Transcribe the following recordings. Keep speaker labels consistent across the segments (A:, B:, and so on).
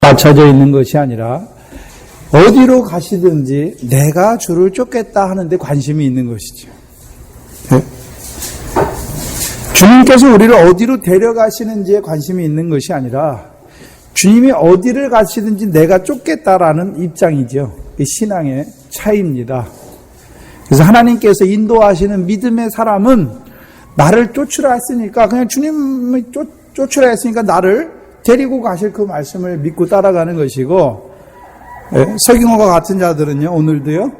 A: 갖춰져 있는 것이 아니라 어디로 가시든지 내가 주를 쫓겠다 하는데 관심이 있는 것이죠. 네? 주님께서 우리를 어디로 데려가시는지에 관심이 있는 것이 아니라 주님이 어디를 가시든지 내가 쫓겠다라는 입장이죠. 이 신앙의 차이입니다. 그래서 하나님께서 인도하시는 믿음의 사람은 나를 쫓으라 했으니까 그냥 주님이 쫓으라 했으니까 나를 데리고 가실 그 말씀을 믿고 따라가는 것이고, 서기관과 같은 자들은요, 오늘도요,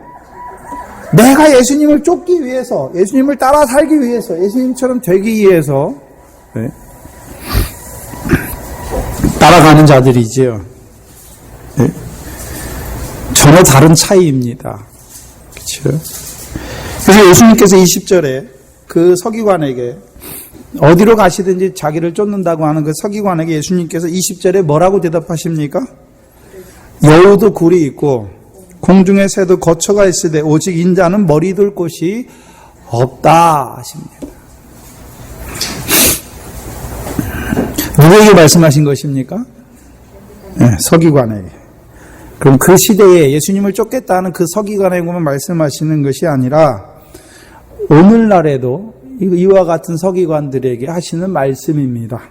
A: 내가 예수님을 쫓기 위해서, 예수님을 따라 살기 위해서, 예수님처럼 되기 위해서 따라가는 자들이지요. 전혀 다른 차이입니다. 그렇죠? 그래서 예수님께서 20절에 그 서기관에게 어디로 가시든지 자기를 쫓는다고 하는 그 서기관에게 예수님께서 20절에 뭐라고 대답하십니까? 여우도 굴이 있고 공중의 새도 거처가 있으되 오직 인자는 머리 둘 곳이 없다 하십니다. 누구에게 말씀하신 것입니까? 네, 서기관에게. 그럼 그 시대에 예수님을 쫓겠다는 그 서기관에게만 말씀하시는 것이 아니라 오늘날에도 이와 같은 서기관들에게 하시는 말씀입니다.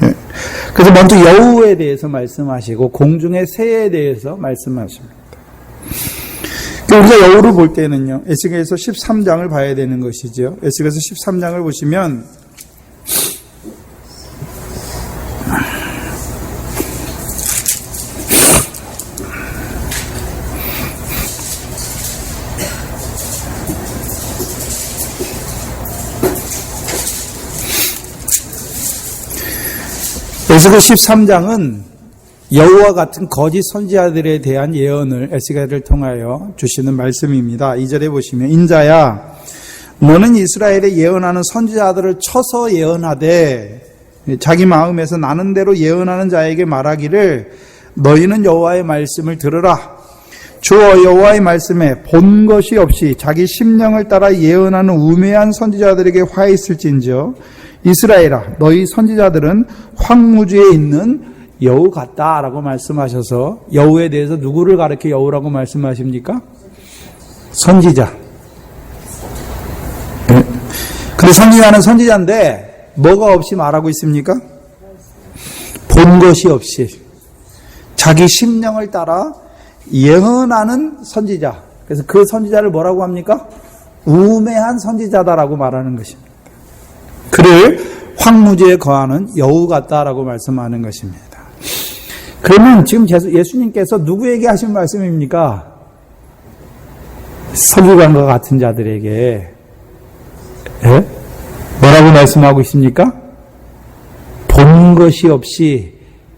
A: 네. 그래서 먼저 여우에 대해서 말씀하시고 공중의 새에 대해서 말씀하십니다. 우리가 여우를 볼 때는요, 에스겔서 13장을 봐야 되는 것이죠. 에스겔서 13장을 보시면 에스겔 13장은 여우와 같은 거짓 선지자들에 대한 예언을 에스겔을 통하여 주시는 말씀입니다. 2절에 보시면 인자야 너는 이스라엘에 예언하는 선지자들을 쳐서 예언하되 자기 마음에서 나는 대로 예언하는 자에게 말하기를 너희는 여호와의 말씀을 들으라. 주 여호와의 말씀에 본 것이 없이 자기 심령을 따라 예언하는 우매한 선지자들에게 화 있을진저 이스라엘아 너희 선지자들은 황무지에 있는 여우 같다라고 말씀하셔서 여우에 대해서 누구를 가르쳐 여우라고 말씀하십니까? 선지자. 근데 선지자는 선지자인데 뭐가 없이 말하고 있습니까? 본 것이 없이 자기 심령을 따라 예언하는 선지자. 그래서 그 선지자를 뭐라고 합니까? 우매한 선지자다라고 말하는 것입니다. 그를 황무지에 거하는 여우 같다라고 말씀하는 것입니다. 그러면 지금 예수님께서 누구에게 하신 말씀입니까? 서기관과 같은 자들에게 뭐라고 말씀하고 있습니까? 본 것이 없이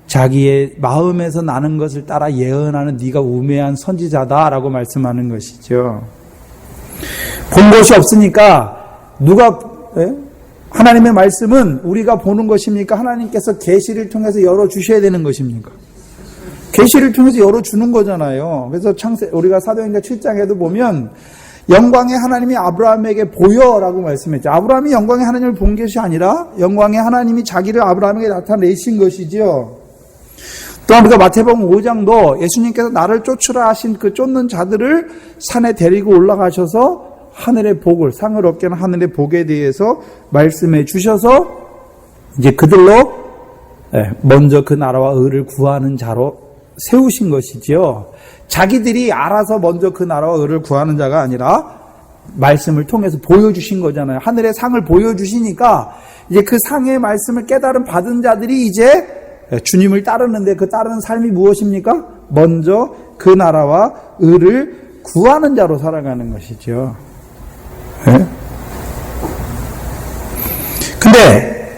A: 자기의 마음에서 나는 것을 따라 예언하는 네가 우매한 선지자다라고 말씀하는 것이죠. 본 것이 없으니까 누가 하나님의 말씀은 우리가 보는 것입니까? 하나님께서 계시를 통해서 열어주셔야 되는 것입니까? 계시를 통해서 열어주는 거잖아요. 그래서 우리가 사도행전 7장에도 보면 영광의 하나님이 아브라함에게 보여라고 말씀했죠. 아브라함이 영광의 하나님을 본 것이 아니라 영광의 하나님이 자기를 아브라함에게 나타내신 것이죠. 또한 우리가 마태복음 5장도 예수님께서 나를 쫓으라 하신 그 쫓는 자들을 산에 데리고 올라가셔서 하늘의 복을, 상을 얻게 하는 하늘의 복에 대해서 말씀해 주셔서 이제 그들로 먼저 그 나라와 의를 구하는 자로 세우신 것이지요. 자기들이 알아서 먼저 그 나라와 의를 구하는 자가 아니라 말씀을 통해서 보여주신 거잖아요. 하늘의 상을 보여주시니까 이제 그 상의 말씀을 깨달은 받은 자들이 이제 주님을 따르는데 그 따르는 삶이 무엇입니까? 먼저 그 나라와 의를 구하는 자로 살아가는 것이죠. 근데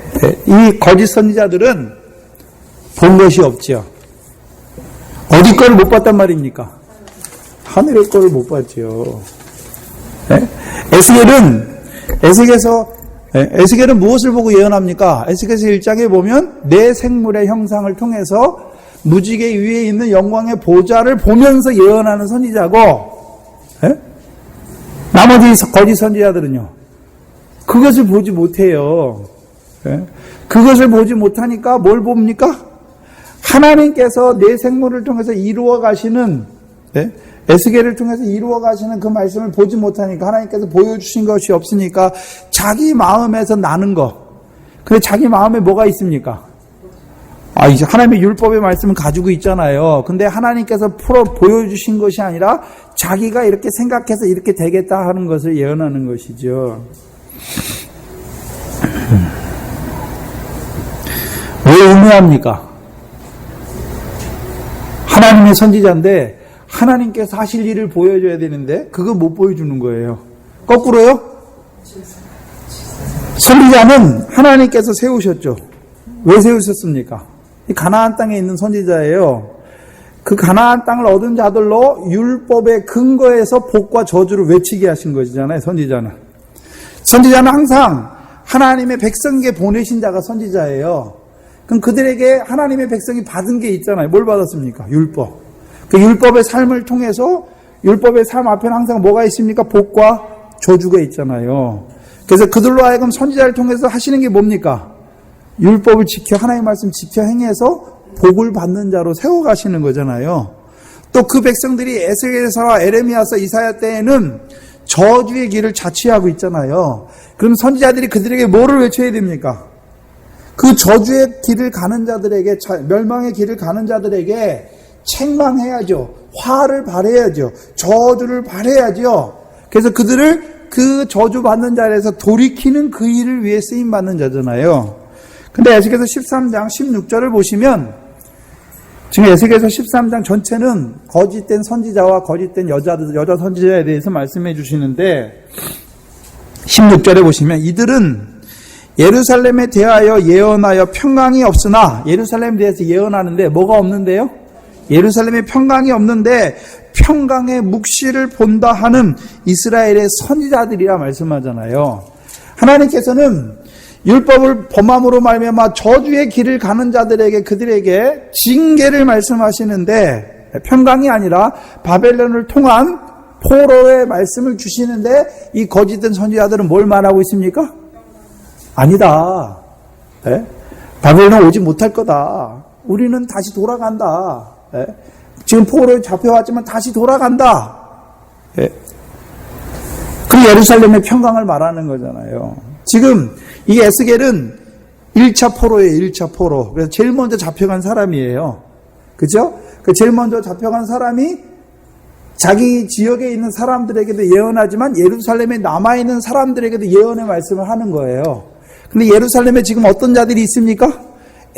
A: 이 거짓 선지자들은 본 것이 없죠. 어디 거를 못 봤단 말입니까? 하늘의 거를 못 봤죠. 에스겔은 무엇을 보고 예언합니까? 에스겔서 1장에 보면 내 생물의 형상을 통해서 무지개 위에 있는 영광의 보좌를 보면서 예언하는 선지자고, 나머지 거짓 선지자들은요, 그것을 보지 못해요. 그것을 보지 못하니까 뭘 봅니까? 하나님께서 내 생물을 통해서 이루어 가시는, 에스겔을 통해서 이루어 가시는 그 말씀을 보지 못하니까, 하나님께서 보여주신 것이 없으니까 자기 마음에서 나는 것. 근데 자기 마음에 뭐가 있습니까? 이제 하나님의 율법의 말씀을 가지고 있잖아요. 근데 하나님께서 보여주신 것이 아니라 자기가 이렇게 생각해서 이렇게 되겠다 하는 것을 예언하는 것이죠. 왜 우매합니까? 하나님의 선지자인데 하나님께서 하실 일을 보여줘야 되는데 그거 못 보여주는 거예요. 거꾸로요? 선지자는 하나님께서 세우셨죠. 왜 세우셨습니까? 이 가나안 땅에 있는 선지자예요. 그 가나안 땅을 얻은 자들로 율법의 근거에서 복과 저주를 외치게 하신 것이잖아요. 선지자는 항상 하나님의 백성에게 보내신 자가 선지자예요. 그럼 그들에게 하나님의 백성이 받은 게 있잖아요. 뭘 받았습니까? 율법. 그 율법의 삶을 통해서 율법의 삶 앞에는 항상 뭐가 있습니까? 복과 저주가 있잖아요. 그래서 그들로 하여금 선지자를 통해서 하시는 게 뭡니까? 율법을 지켜 하나님의 말씀 지켜 행해서 복을 받는 자로 세워가시는 거잖아요. 또 그 백성들이 에스겔서와 에레미야서 이사야 때에는 저주의 길을 자취하고 있잖아요. 그럼 선지자들이 그들에게 뭐를 외쳐야 됩니까? 그 저주의 길을 가는 자들에게, 멸망의 길을 가는 자들에게 책망해야죠. 화를 발해야죠. 저주를 발해야죠. 그래서 그들을 그 저주받는 자리에서 돌이키는 그 일을 위해 쓰임받는 자잖아요. 근데 에스겔서 13장 16절을 보시면 지금 에스겔서 13장 전체는 거짓된 선지자와 거짓된 여자 선지자에 대해서 말씀해 주시는데 16절에 보시면 이들은 예루살렘에 대하여 예언하여 평강이 없으나 예루살렘에 대해서 예언하는데 뭐가 없는데요? 예루살렘에 평강이 없는데 평강의 묵시를 본다 하는 이스라엘의 선지자들이라 말씀하잖아요. 하나님께서는 율법을 범함으로 말미암아 저주의 길을 가는 자들에게 그들에게 징계를 말씀하시는데 평강이 아니라 바벨론을 통한 포로의 말씀을 주시는데 이 거짓된 선지자들은 뭘 말하고 있습니까? 아니다. 바벨론 오지 못할 거다. 우리는 다시 돌아간다. 지금 포로에 잡혀왔지만 다시 돌아간다. 그 예루살렘의 평강을 말하는 거잖아요. 지금 이 에스겔은 1차 포로예요. 1차 포로. 그래서 제일 먼저 잡혀간 사람이에요. 그죠? 그 제일 먼저 잡혀간 사람이 자기 지역에 있는 사람들에게도 예언하지만 예루살렘에 남아있는 사람들에게도 예언의 말씀을 하는 거예요. 근데 예루살렘에 지금 어떤 자들이 있습니까?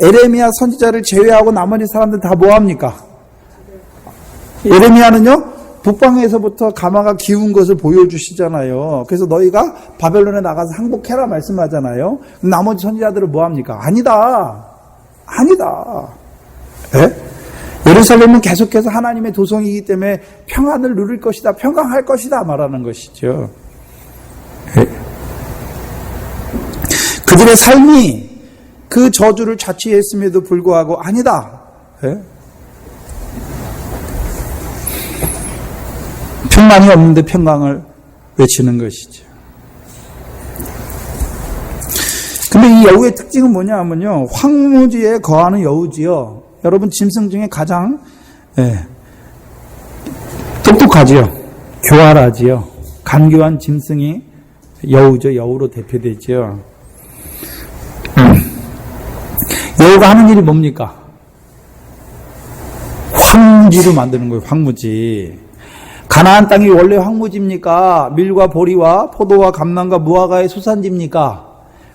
A: 에레미야 선지자를 제외하고 나머지 사람들 다 뭐합니까? 에레미야는요, 북방에서부터 가마가 기운 것을 보여주시잖아요. 그래서 너희가 바벨론에 나가서 항복해라 말씀하잖아요. 나머지 선지자들은 뭐합니까? 아니다. 예루살렘은 계속해서 하나님의 도성이기 때문에 평안을 누릴 것이다. 평강할 것이다. 말하는 것이죠. 그들의 삶이 그 저주를 자취했음에도 불구하고 아니다. 평강이 없는데 평강을 외치는 것이죠. 근데 이 여우의 특징은 뭐냐 하면요. 황무지에 거하는 여우지요. 여러분 짐승 중에 가장 똑똑하지요. 교활하지요. 간교한 짐승이 여우죠. 여우로 대표되죠. 여우가 하는 일이 뭡니까? 황무지로 만드는 거예요. 황무지. 가나안 땅이 원래 황무지입니까? 밀과 보리와 포도와 감람과 무화과의 소산지입니까?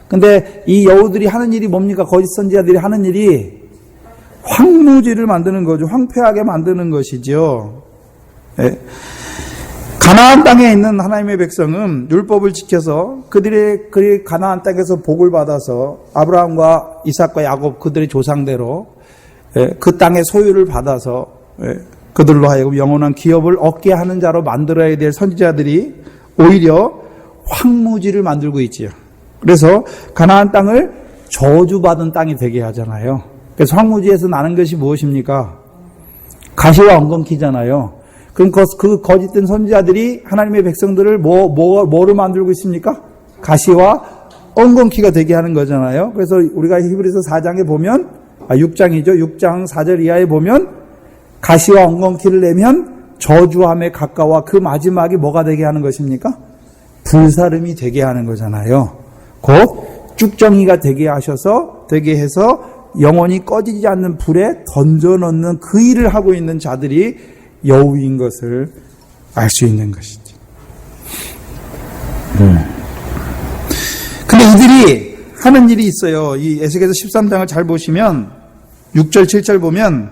A: 근데 이 여우들이 하는 일이 뭡니까? 거짓 선지자들이 하는 일이 황무지를 만드는 거죠. 황폐하게 만드는 것이죠. 가나안 땅에 있는 하나님의 백성은 율법을 지켜서 그들이 가나안 땅에서 복을 받아서 아브라함과 이삭과 야곱 그들의 조상대로 그 땅의 소유를 받아서 그들로 하여금 영원한 기업을 얻게 하는 자로 만들어야 될 선지자들이 오히려 황무지를 만들고 있지요. 그래서 가나안 땅을 저주받은 땅이 되게 하잖아요. 그래서 황무지에서 나는 것이 무엇입니까? 가시와 엉겅퀴잖아요. 그럼 그 거짓된 선지자들이 하나님의 백성들을 뭐로 만들고 있습니까? 가시와 엉겅퀴가 되게 하는 거잖아요. 그래서 우리가 히브리서 4장에 보면 6장이죠. 6장 4절 이하에 보면 가시와 엉겅퀴를 내면 저주함에 가까워 그 마지막이 뭐가 되게 하는 것입니까? 불사름이 되게 하는 거잖아요. 곧 쭉정이가 되게 해서 영원히 꺼지지 않는 불에 던져넣는 그 일을 하고 있는 자들이 여우인 것을 알 수 있는 것이죠. 근데 이들이 하는 일이 있어요. 이 에스겔서 13장을 잘 보시면 6절 7절 보면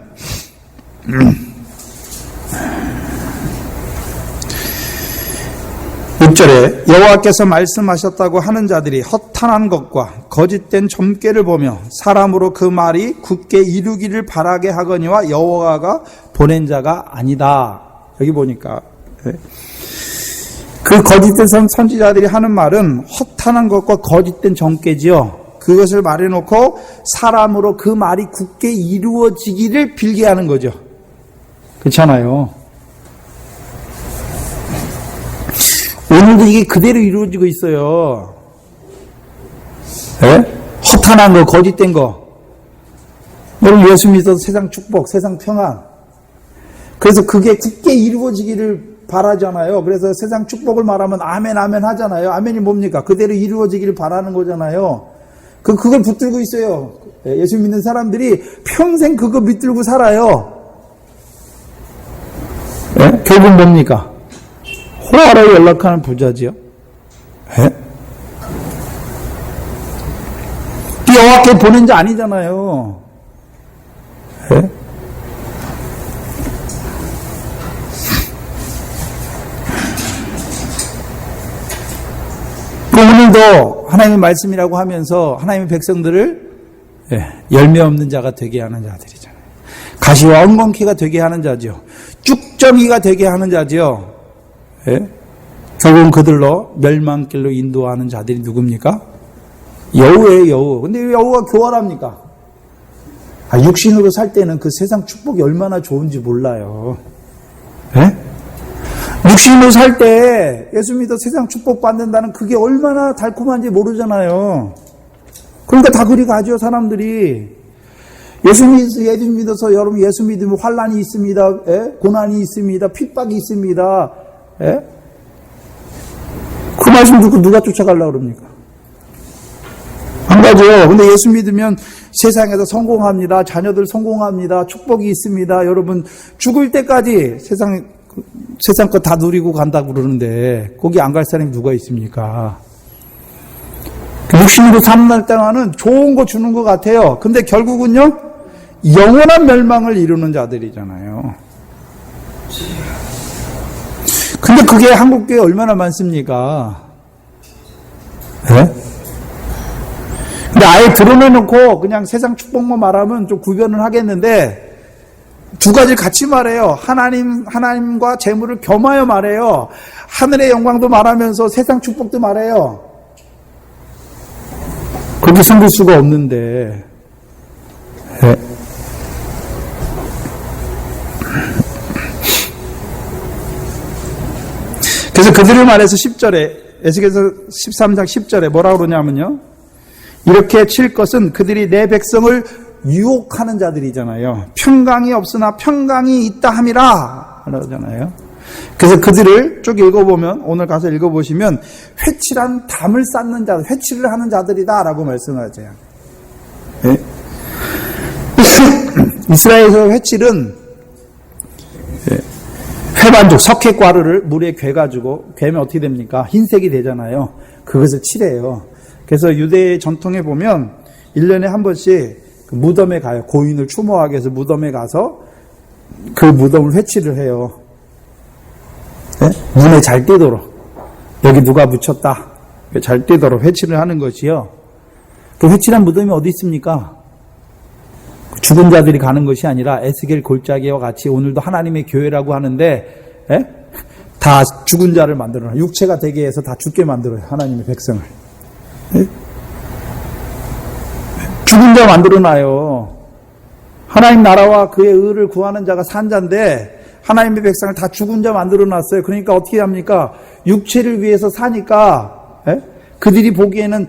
A: 6절에 여호와께서 말씀하셨다고 하는 자들이 허탄한 것과 거짓된 점괘를 보며 사람으로 그 말이 굳게 이루기를 바라게 하거니와 여호와가 보낸 자가 아니다. 여기 보니까 그 거짓된 선지자들이 하는 말은 허탄한 것과 거짓된 점괘지요. 그것을 말해놓고 사람으로 그 말이 굳게 이루어지기를 빌게 하는 거죠. 그렇잖아요. 오늘도 이게 그대로 이루어지고 있어요. 네? 허탄한 거, 거짓된 거. 여러분 예수 믿어서 세상 축복, 세상 평안. 그래서 그게 굳게 이루어지기를 바라잖아요. 그래서 세상 축복을 말하면 아멘, 아멘 하잖아요. 아멘이 뭡니까? 그대로 이루어지기를 바라는 거잖아요. 그걸 붙들고 있어요. 예수 믿는 사람들이 평생 그거 붙들고 살아요. 네? 결국 뭡니까? 호화로 연락하는 부자지요. 예? 여호와께 보낸 자 아니잖아요. 예? 오늘도 하나님의 말씀이라고 하면서 하나님의 백성들을 열매 없는 자가 되게 하는 자들이잖아요. 가시와 엉겅퀴가 되게 하는 자죠. 쭉정이가 되게 하는 자죠. 예? 결국은 그들로 멸망길로 인도하는 자들이 누굽니까? 여우예요, 여우. 근데 왜 여우가 교활합니까? 육신으로 살 때는 그 세상 축복이 얼마나 좋은지 몰라요. 예? 육신으로 살 때 예수 믿어 세상 축복 받는다는 그게 얼마나 달콤한지 모르잖아요. 그러니까 다 그리 가죠, 사람들이. 예수 믿어서 여러분 예수 믿으면 환난이 있습니다. 예? 고난이 있습니다. 핍박이 있습니다. 예? 그 말씀 듣고 누가 쫓아가려고 그럽니까? 안 가죠. 근데 예수 믿으면 세상에서 성공합니다. 자녀들 성공합니다. 축복이 있습니다. 여러분 죽을 때까지 세상 거 다 누리고 간다고 그러는데 거기 안 갈 사람이 누가 있습니까? 육신으로 삼날 동안은 좋은 거 주는 것 같아요. 근데 결국은요 영원한 멸망을 이루는 자들이잖아요. 근데 그게 한국교회에 얼마나 많습니까? 네? 근데 아예 드러내놓고 그냥 세상 축복만 말하면 좀 구별을 하겠는데 두 가지를 같이 말해요. 하나님과 재물을 겸하여 말해요. 하늘의 영광도 말하면서 세상 축복도 말해요. 그렇게 섬길 수가 없는데. 네. 그래서 그들을 말해서 10절에 에스겔서 13장 10절에 뭐라고 그러냐면요. 이렇게 칠 것은 그들이 내 백성을 유혹하는 자들이잖아요. 평강이 없으나 평강이 있다 함이라 그러잖아요. 그래서 그들을 쭉 읽어보면 오늘 가서 읽어보시면 회칠한 담을 쌓는 자들, 회칠을 하는 자들이다 라고 말씀하죠. 네? 이스라엘에서 회칠은 회반죽, 석회가루를 물에 괴가지고 괴면 어떻게 됩니까? 흰색이 되잖아요. 그것을 칠해요. 그래서 유대의 전통에 보면 1년에 한 번씩 그 무덤에 가요. 고인을 추모하기 위해서 무덤에 가서 그 무덤을 회칠을 해요. 네? 눈에 잘 띄도록. 여기 누가 묻혔다. 잘 띄도록 회칠을 하는 것이요. 그 회칠한 무덤이 어디 있습니까? 죽은 자들이 가는 것이 아니라 에스겔 골짜기와 같이 오늘도 하나님의 교회라고 하는데 다 죽은 자를 만들어놔요. 육체가 되게 해서 다 죽게 만들어요. 하나님의 백성을. 죽은 자 만들어놔요. 하나님 나라와 그의 의를 구하는 자가 산 자인데 하나님의 백성을 다 죽은 자 만들어놨어요. 그러니까 어떻게 합니까? 육체를 위해서 사니까 그들이 보기에는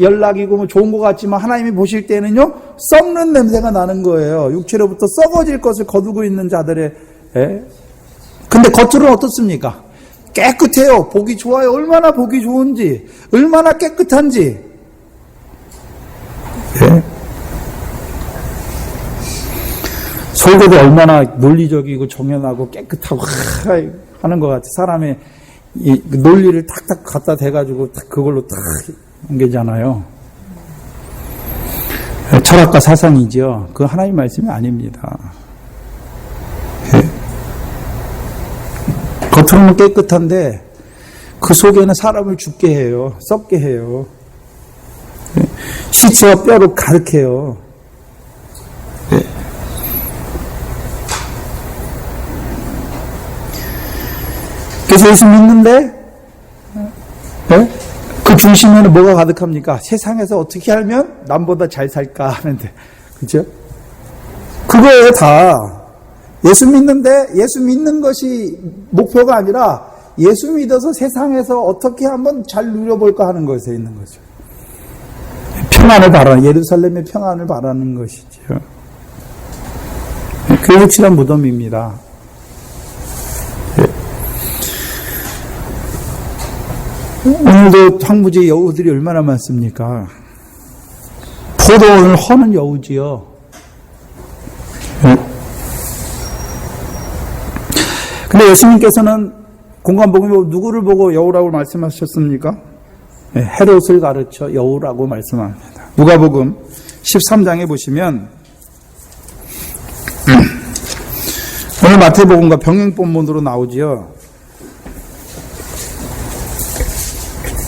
A: 연락이고 뭐 좋은 것 같지만 하나님이 보실 때는요, 썩는 냄새가 나는 거예요. 육체로부터 썩어질 것을 거두고 있는 자들의, 예? 근데 겉으로는 어떻습니까? 깨끗해요. 보기 좋아요. 얼마나 보기 좋은지, 얼마나 깨끗한지. 예? 설교도 얼마나 논리적이고 정연하고 깨끗하고 하는 것 같아. 사람의 이 논리를 탁탁 갖다 대가지고 그걸로 탁 옮기잖아요. 철학과 사상이죠. 그건 하나님 말씀이 아닙니다. 예. 겉으로는 깨끗한데 그 속에는 사람을 죽게 해요. 썩게 해요. 예. 시체와 뼈로 가득해요. 예. 그래서 예수 믿는데 네? 그 중심에는 뭐가 가득합니까? 세상에서 어떻게 하면 남보다 잘 살까 하는데, 그죠? 그거예요, 다. 예수 믿는데 예수 믿는 것이 목표가 아니라 예수 믿어서 세상에서 어떻게 한번 잘 누려볼까 하는 것에 있는 거죠. 평안을 바라는, 예루살렘의 평안을 바라는 것이죠. 그 확실한 무덤입니다. 오늘도 황무지에 여우들이 얼마나 많습니까? 포도원을 허는 여우지요. 근데 예수님께서는 공관복음에 누구를 보고 여우라고 말씀하셨습니까? 헤롯을 가르쳐 여우라고 말씀합니다. 누가복음 13장에 보시면 오늘 마태복음과 병행본문으로 나오지요.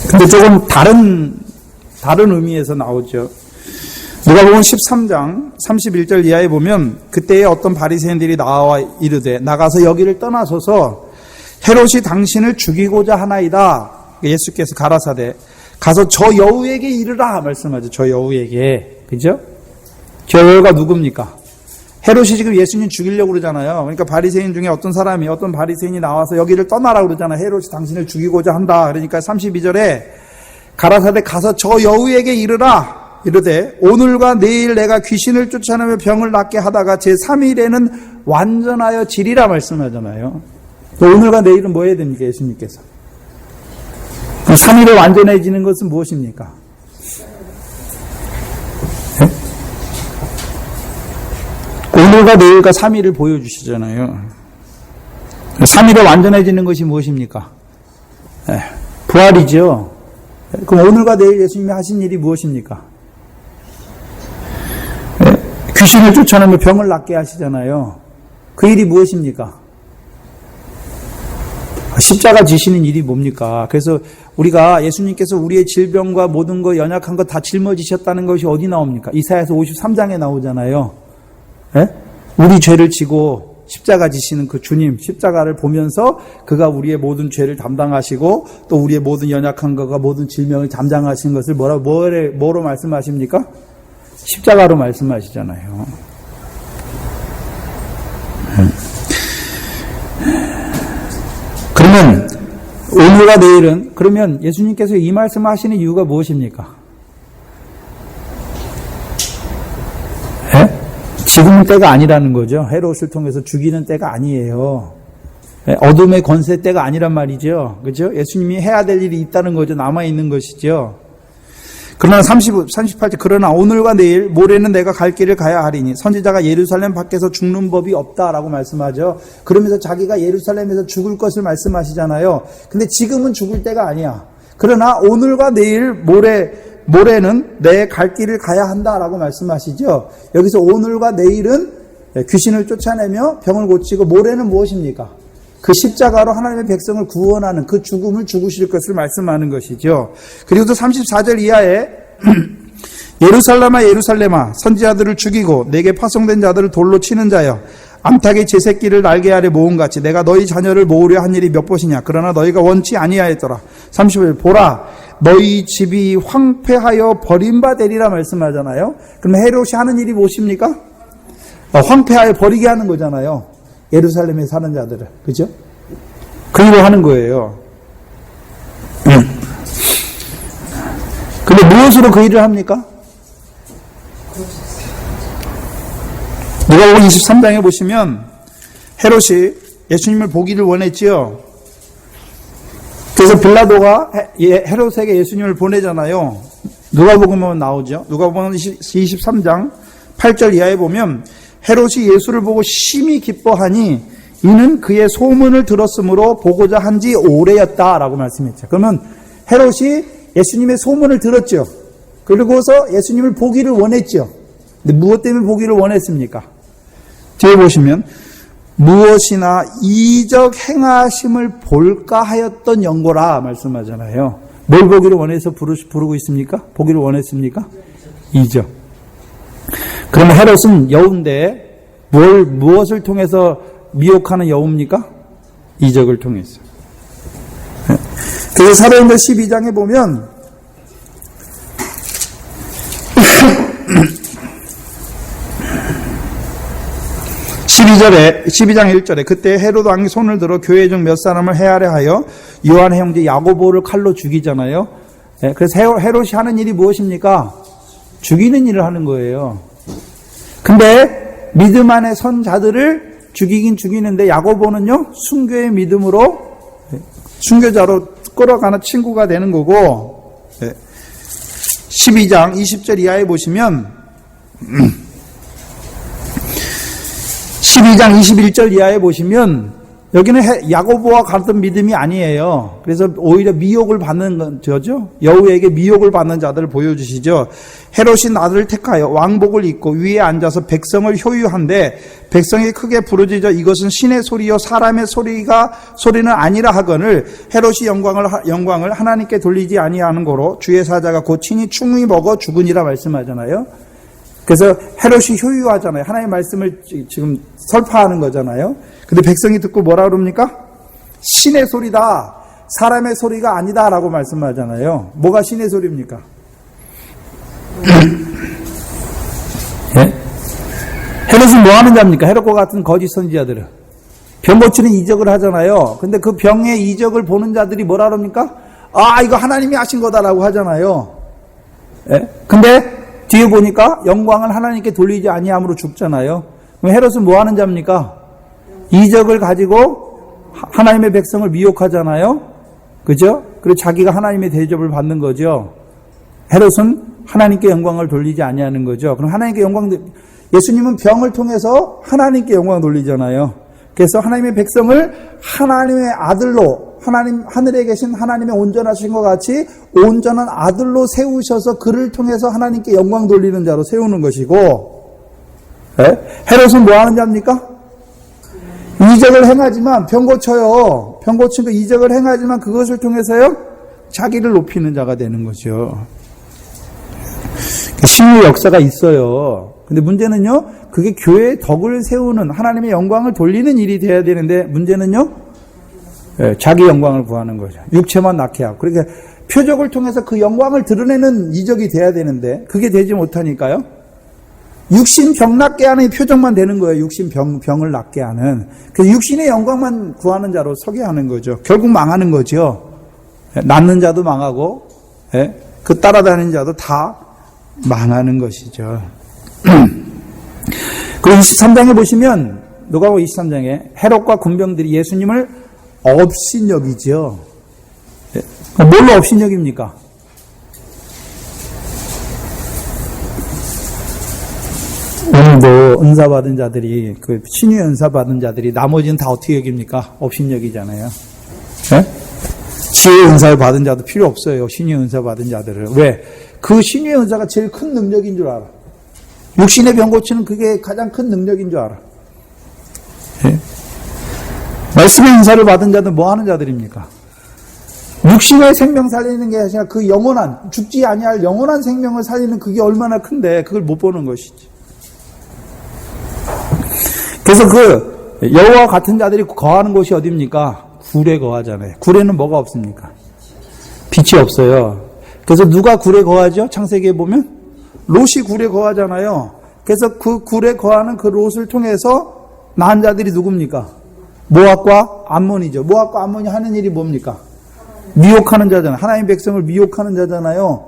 A: 근데 조금 다른 의미에서 나오죠. 누가복음 13장 31절 이하에 보면 그때에 어떤 바리새인들이 나와 이르되 나가서 여기를 떠나소서 헤롯이 당신을 죽이고자 하나이다. 예수께서 가라사대 가서 저 여우에게 이르라 말씀하죠. 저 여우에게. 그죠? 저 여우가 누굽니까? 헤롯이 지금 예수님 죽이려고 그러잖아요. 그러니까 바리새인 중에 어떤 바리새인이 나와서 여기를 떠나라 그러잖아요. 헤롯이 당신을 죽이고자 한다. 그러니까 32절에 가라사대 가서 저 여우에게 이르라. 이르되 오늘과 내일 내가 귀신을 쫓아내며 병을 낫게 하다가 제3일에는 완전하여 지리라 말씀하잖아요. 오늘과 내일은 뭐 해야 됩니까? 예수님께서. 3일에 완전해지는 것은 무엇입니까? 오늘과 내일과 3일을 보여주시잖아요. 3일에 완전해지는 것이 무엇입니까? 부활이죠. 그럼 오늘과 내일 예수님이 하신 일이 무엇입니까? 귀신을 쫓아내며 병을 낫게 하시잖아요. 그 일이 무엇입니까? 십자가 지시는 일이 뭡니까? 그래서 우리가 예수님께서 우리의 질병과 모든 거 연약한 거 다 짊어지셨다는 것이 어디 나옵니까? 이사야서 53장에 나오잖아요. 예? 우리 죄를 지고 십자가 지시는 그 주님, 십자가를 보면서 그가 우리의 모든 죄를 담당하시고 또 우리의 모든 연약한 것과 모든 질병을 담당하신 것을 뭐로 말씀하십니까? 십자가로 말씀하시잖아요. 그러면 오늘과 내일은 그러면 예수님께서 이 말씀을 하시는 이유가 무엇입니까? 지금은 때가 아니라는 거죠. 헤롯을 통해서 죽이는 때가 아니에요. 어둠의 권세 때가 아니란 말이죠. 그죠? 예수님이 해야 될 일이 있다는 거죠. 남아있는 것이죠. 그러나 38절 그러나 오늘과 내일 모레는 내가 갈 길을 가야 하리니 선지자가 예루살렘 밖에서 죽는 법이 없다라고 말씀하죠. 그러면서 자기가 예루살렘에서 죽을 것을 말씀하시잖아요. 근데 지금은 죽을 때가 아니야. 그러나 오늘과 내일 모레는 내 갈 길을 가야 한다라고 말씀하시죠. 여기서 오늘과 내일은 귀신을 쫓아내며 병을 고치고 모레는 무엇입니까? 그 십자가로 하나님의 백성을 구원하는 그 죽음을 죽으실 것을 말씀하는 것이죠. 그리고 또 34절 이하에 예루살렘아 선지자들을 죽이고 내게 파송된 자들을 돌로 치는 자여 암탉의 제 새끼를 날개 아래 모음같이 내가 너희 자녀를 모으려 한 일이 몇 것이냐 그러나 너희가 원치 아니하였더라. 35절 보라 너희 집이 황폐하여 버림받으리라 말씀하잖아요. 그럼 헤롯이 하는 일이 무엇입니까? 황폐하여 버리게 하는 거잖아요. 예루살렘에 사는 자들을. 그죠? 그 일을 하는 거예요. 근데 무엇으로 그 일을 합니까? 누가복음 23장에 보시면 헤롯이 예수님을 보기를 원했지요. 그래서 빌라도가 헤롯에게 예수님을 보내잖아요. 누가복음은 나오죠. 누가복음 23장 8절 이하에 보면 헤롯이 예수를 보고 심히 기뻐하니 이는 그의 소문을 들었으므로 보고자 한 지 오래였다라고 말씀했죠. 그러면 헤롯이 예수님의 소문을 들었죠. 그리고서 예수님을 보기를 원했죠. 근데 무엇 때문에 보기를 원했습니까? 뒤에 보시면 무엇이나 이적 행하심을 볼까 하였던 연고라 말씀하잖아요. 뭘 보기를 원해서 부르고 있습니까? 보기를 원했습니까? 이적. 그러면 헤롯은 여우인데 무엇을 통해서 미혹하는 여우입니까? 이적을 통해서. 그래서 사도행전 12장에 보면 12장 1절에 그때 헤롯 왕이 손을 들어 교회 중 몇 사람을 헤아려 하여 요한의 형제 야고보를 칼로 죽이잖아요. 그래서 헤롯이 하는 일이 무엇입니까? 죽이는 일을 하는 거예요. 근데 믿음 안에 선 자들을 죽이긴 죽이는데 야고보는요 순교의 믿음으로 순교자로 끌어가는 친구가 되는 거고 12장 20절 이하에 보시면 12장 21절 이하에 보시면 여기는 야고보와 같은 믿음이 아니에요. 그래서 오히려 미혹을 받는 거죠. 여우에게 미혹을 받는 자들을 보여주시죠. 헤롯이 나를 택하여 왕복을 입고 위에 앉아서 백성을 효유한데 백성이 크게 부르짖어 이것은 신의 소리요 사람의 소리는 아니라 하거늘 헤롯이 영광을 하나님께 돌리지 아니하는 거로 주의 사자가 곧 친히 충이 먹어 죽으니라 말씀하잖아요. 그래서 헤롯이 효유하잖아요. 하나님의 말씀을 지금 설파하는 거잖아요. 근데 백성이 듣고 뭐라 그럽니까? 신의 소리다. 사람의 소리가 아니다. 라고 말씀하잖아요. 뭐가 신의 소리입니까? 네? 헤롯은 뭐 하는 자입니까? 헤롯과 같은 거짓 선지자들은. 병 고치는 이적을 하잖아요. 근데 그 병의 이적을 보는 자들이 뭐라 그럽니까? 아, 이거 하나님이 하신 거다라고 하잖아요. 네? 근데 뒤에 보니까 영광을 하나님께 돌리지 아니함으로 죽잖아요. 그럼 헤롯은 뭐 하는 자입니까? 이적을 가지고 하나님의 백성을 미혹하잖아요. 그죠? 그리고 자기가 하나님의 대접을 받는 거죠. 헤롯은 하나님께 영광을 돌리지 아니하는 거죠. 그럼 하나님께 예수님은 병을 통해서 하나님께 영광을 돌리잖아요. 그래서 하나님의 백성을 하나님의 아들로 하늘에 계신 하나님의 온전하신 것 같이 온전한 아들로 세우셔서 그를 통해서 하나님께 영광 돌리는 자로 세우는 것이고, 헤롯은 뭐 하는 자입니까? 이적을 행하지만 병 고쳐요. 병 고친 그 이적을 행하지만 그것을 통해서요 자기를 높이는 자가 되는 거죠. 신의 역사가 있어요. 근데 문제는요 그게 교회의 덕을 세우는 하나님의 영광을 돌리는 일이 돼야 되는데 문제는요 자기 영광을 구하는 거죠. 육체만 낳게 하고 그러니까 표적을 통해서 그 영광을 드러내는 이적이 돼야 되는데 그게 되지 못하니까요. 육신 병 낫게 하는 표정만 되는 거예요. 육신 병을 낫게 하는. 그래서 육신의 영광만 구하는 자로 서게 하는 거죠. 결국 망하는 거죠. 낫는 자도 망하고, 그 따라다니는 자도 다 망하는 것이죠. 그리고 23장에 보시면, 누가복음 23장에 헤롯과 군병들이 예수님을 업신여기죠. 뭘로 업신여깁니까? 오늘도 은사 받은 자들이, 그 신유의 은사 받은 자들이 나머지는 다 어떻게 여깁니까? 업신여기잖아요. 지혜의 은사를 받은 자도 필요 없어요. 신유의 은사 받은 자들을. 왜? 그 신유의 은사가 제일 큰 능력인 줄 알아. 육신의 병 고치는 그게 가장 큰 능력인 줄 알아. 말씀의 은사를 받은 자들은 뭐 하는 자들입니까? 육신의 생명 살리는 게 아니라 그 영원한, 죽지 아니할 영원한 생명을 살리는 그게 얼마나 큰데 그걸 못 보는 것이지. 그래서 그 여호와 같은 자들이 거하는 곳이 어디입니까? 굴에 거하잖아요. 굴에는 뭐가 없습니까? 빛이 없어요. 그래서 누가 굴에 거하죠? 창세기에 보면 롯이 굴에 거하잖아요. 그래서 그 굴에 거하는 그 롯을 통해서 낳은 자들이 누굽니까? 모압과 암몬이죠. 모압과 암몬이 하는 일이 뭡니까? 미혹하는 자잖아요. 하나님의 백성을 미혹하는 자잖아요.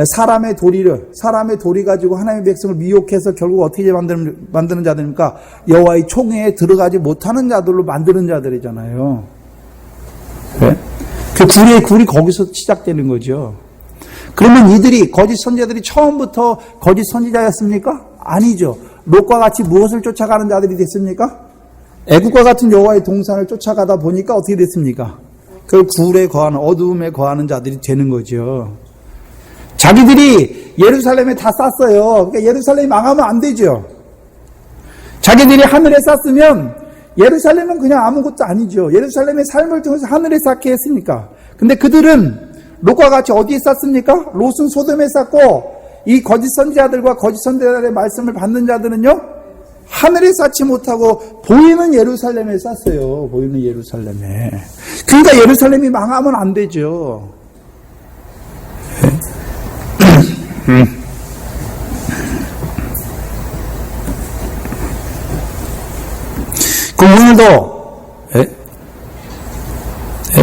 A: 사람의 도리 가지고 하나님의 백성을 미혹해서 결국 어떻게 만드는 자들입니까? 여호와의 총회에 들어가지 못하는 자들로 만드는 자들이잖아요. 네? 그 굴이 거기서 시작되는 거죠. 그러면 이들이 거짓 선지자들이 처음부터 거짓 선지자였습니까? 아니죠. 롯과 같이 무엇을 쫓아가는 자들이 됐습니까? 애국과 같은 여호와의 동산을 쫓아가다 보니까 어떻게 됐습니까? 그 굴에 거하는 어두움에 거하는 자들이 되는 거죠. 자기들이 예루살렘에 다 쌌어요. 그러니까 예루살렘이 망하면 안 되죠. 자기들이 하늘에 쌌으면 예루살렘은 그냥 아무것도 아니죠. 예루살렘의 삶을 통해서 하늘에 쌓게 했으니까. 근데 그들은 롯과 같이 어디에 쌌습니까? 롯은 소돔에 쌌고 이 거짓 선지자들과 거짓 선지자들의 말씀을 받는 자들은요, 하늘에 쌓지 못하고 보이는 예루살렘에 쌌어요. 보이는 예루살렘에. 그러니까 예루살렘이 망하면 안 되죠. 그럼 오늘도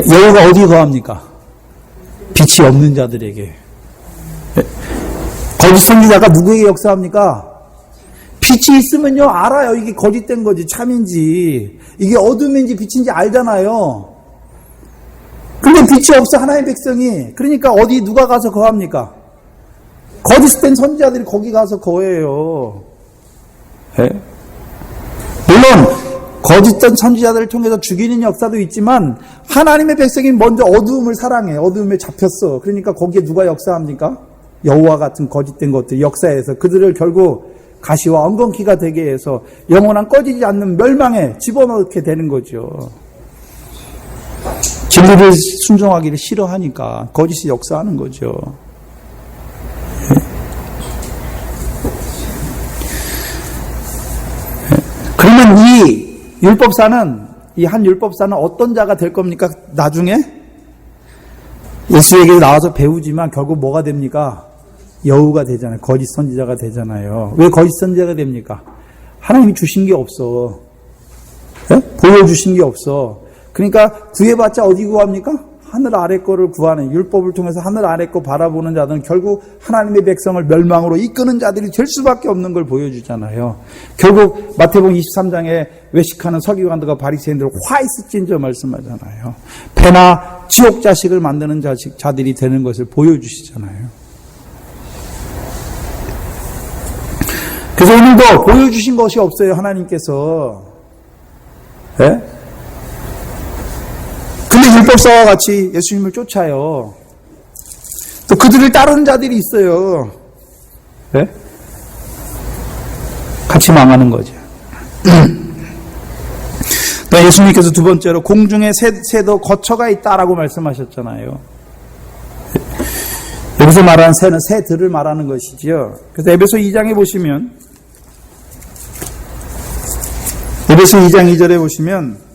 A: 여호와가 어디 거합니까? 빛이 없는 자들에게. 거짓 선지자가 누구에게 역사합니까? 빛이 있으면요 알아요. 이게 거짓된 거지 참인지, 이게 어둠인지 빛인지 알잖아요. 근데 빛이 없어 하나님의 백성이. 그러니까 어디 누가 가서 거합니까? 거짓된 선지자들이 거기 가서 거해요. 네? 물론 거짓된 선지자들을 통해서 죽이는 역사도 있지만 하나님의 백성이 먼저 어두움을 사랑해. 어두움에 잡혔어. 그러니까 거기에 누가 역사합니까? 여호와 같은 거짓된 것들 역사에서 그들을 결국 가시와 엉겅퀴가 되게 해서 영원한 꺼지지 않는 멸망에 집어넣게 되는 거죠. 진리를 순종하기를 싫어하니까 거짓이 역사하는 거죠. 그러면 이 율법사는, 이 한 율법사는 어떤 자가 될 겁니까? 나중에 예수에게 나와서 배우지만 결국 뭐가 됩니까? 여우가 되잖아요. 거짓 선지자가 되잖아요. 왜 거짓 선지자가 됩니까? 하나님이 주신 게 없어. 네? 보여주신 게 없어. 그러니까 구해봤자 어디 구합니까? 하늘 아래 거를 구하는, 율법을 통해서 하늘 아래 거 바라보는 자들은 결국 하나님의 백성을 멸망으로 이끄는 자들이 될 수밖에 없는 걸 보여주잖아요. 결국 마태복음 23장에 외식하는 서기관들과 바리새인들 화이스진저 말씀하잖아요. 배나 지옥 자식을 만드는 자들이 되는 것을 보여주시잖아요. 그래서 오늘도 보여주신 것이 없어요, 하나님께서. 네? 근데 율법사와 같이 예수님을 쫓아요. 또 그들을 따르는 자들이 있어요. 네? 같이 망하는 거죠. 예수님께서 두 번째로 공중에 새도 거처가 있다라고 말씀하셨잖아요. 여기서 말하는 새는 새들을 말하는 것이지요. 그래서 에베소 2장에 보시면, 에베소 2장 2절에 보시면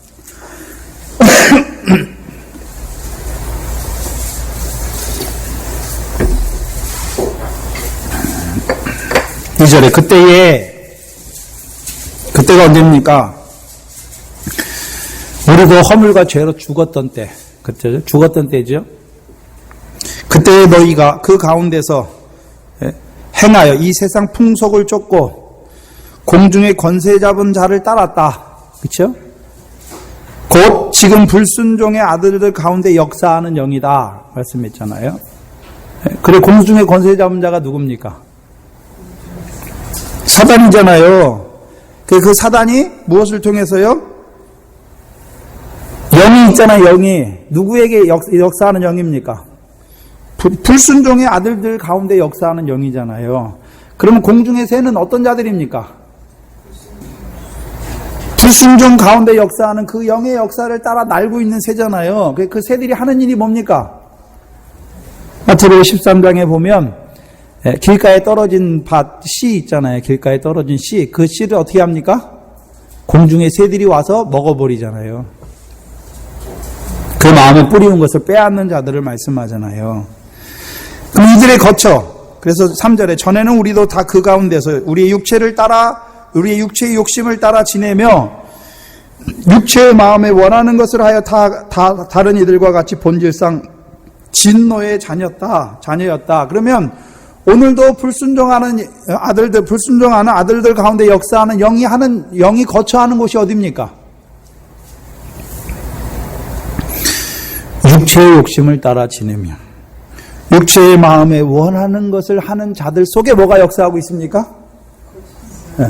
A: 이 절에 그때가 언제입니까? 우리도 허물과 죄로 죽었던 때, 그때죠? 죽었던 때죠. 그때 너희가 그 가운데서 행하여 이 세상 풍속을 쫓고 공중의 권세 잡은 자를 따랐다. 그렇죠? 곧 지금 불순종의 아들들 가운데 역사하는 영이다 말씀했잖아요. 그래, 공중의 권세 잡은 자가 누굽니까? 사단이잖아요. 그 사단이 무엇을 통해서요? 영이 있잖아요. 영이 누구에게 역사하는 영입니까? 불순종의 아들들 가운데 역사하는 영이잖아요. 그러면 공중의 새는 어떤 자들입니까? 불순종 가운데 역사하는 그 영의 역사를 따라 날고 있는 새잖아요. 그 새들이 하는 일이 뭡니까? 마태복음 13장에 보면 길가에 떨어진 씨 있잖아요. 길가에 떨어진 씨. 그 씨를 어떻게 합니까? 공중의 새들이 와서 먹어버리잖아요. 그 마음에 뿌리운 것을 빼앗는 자들을 말씀하잖아요. 그럼 이들의 거처. 그래서 3절에 전에는 우리도 다 그 가운데서 우리의 육체를 따라, 우리의 육체의 욕심을 따라 지내며 육체의 마음에 원하는 것을 하여 다른 이들과 같이 본질상 진노의 자녀였다. 그러면 오늘도 불순종하는 아들들 가운데 역사하는 영이 거처하는 곳이 어디입니까? 육체의 욕심을 따라 지내며 육체의 마음에 원하는 것을 하는 자들 속에 뭐가 역사하고 있습니까? 네.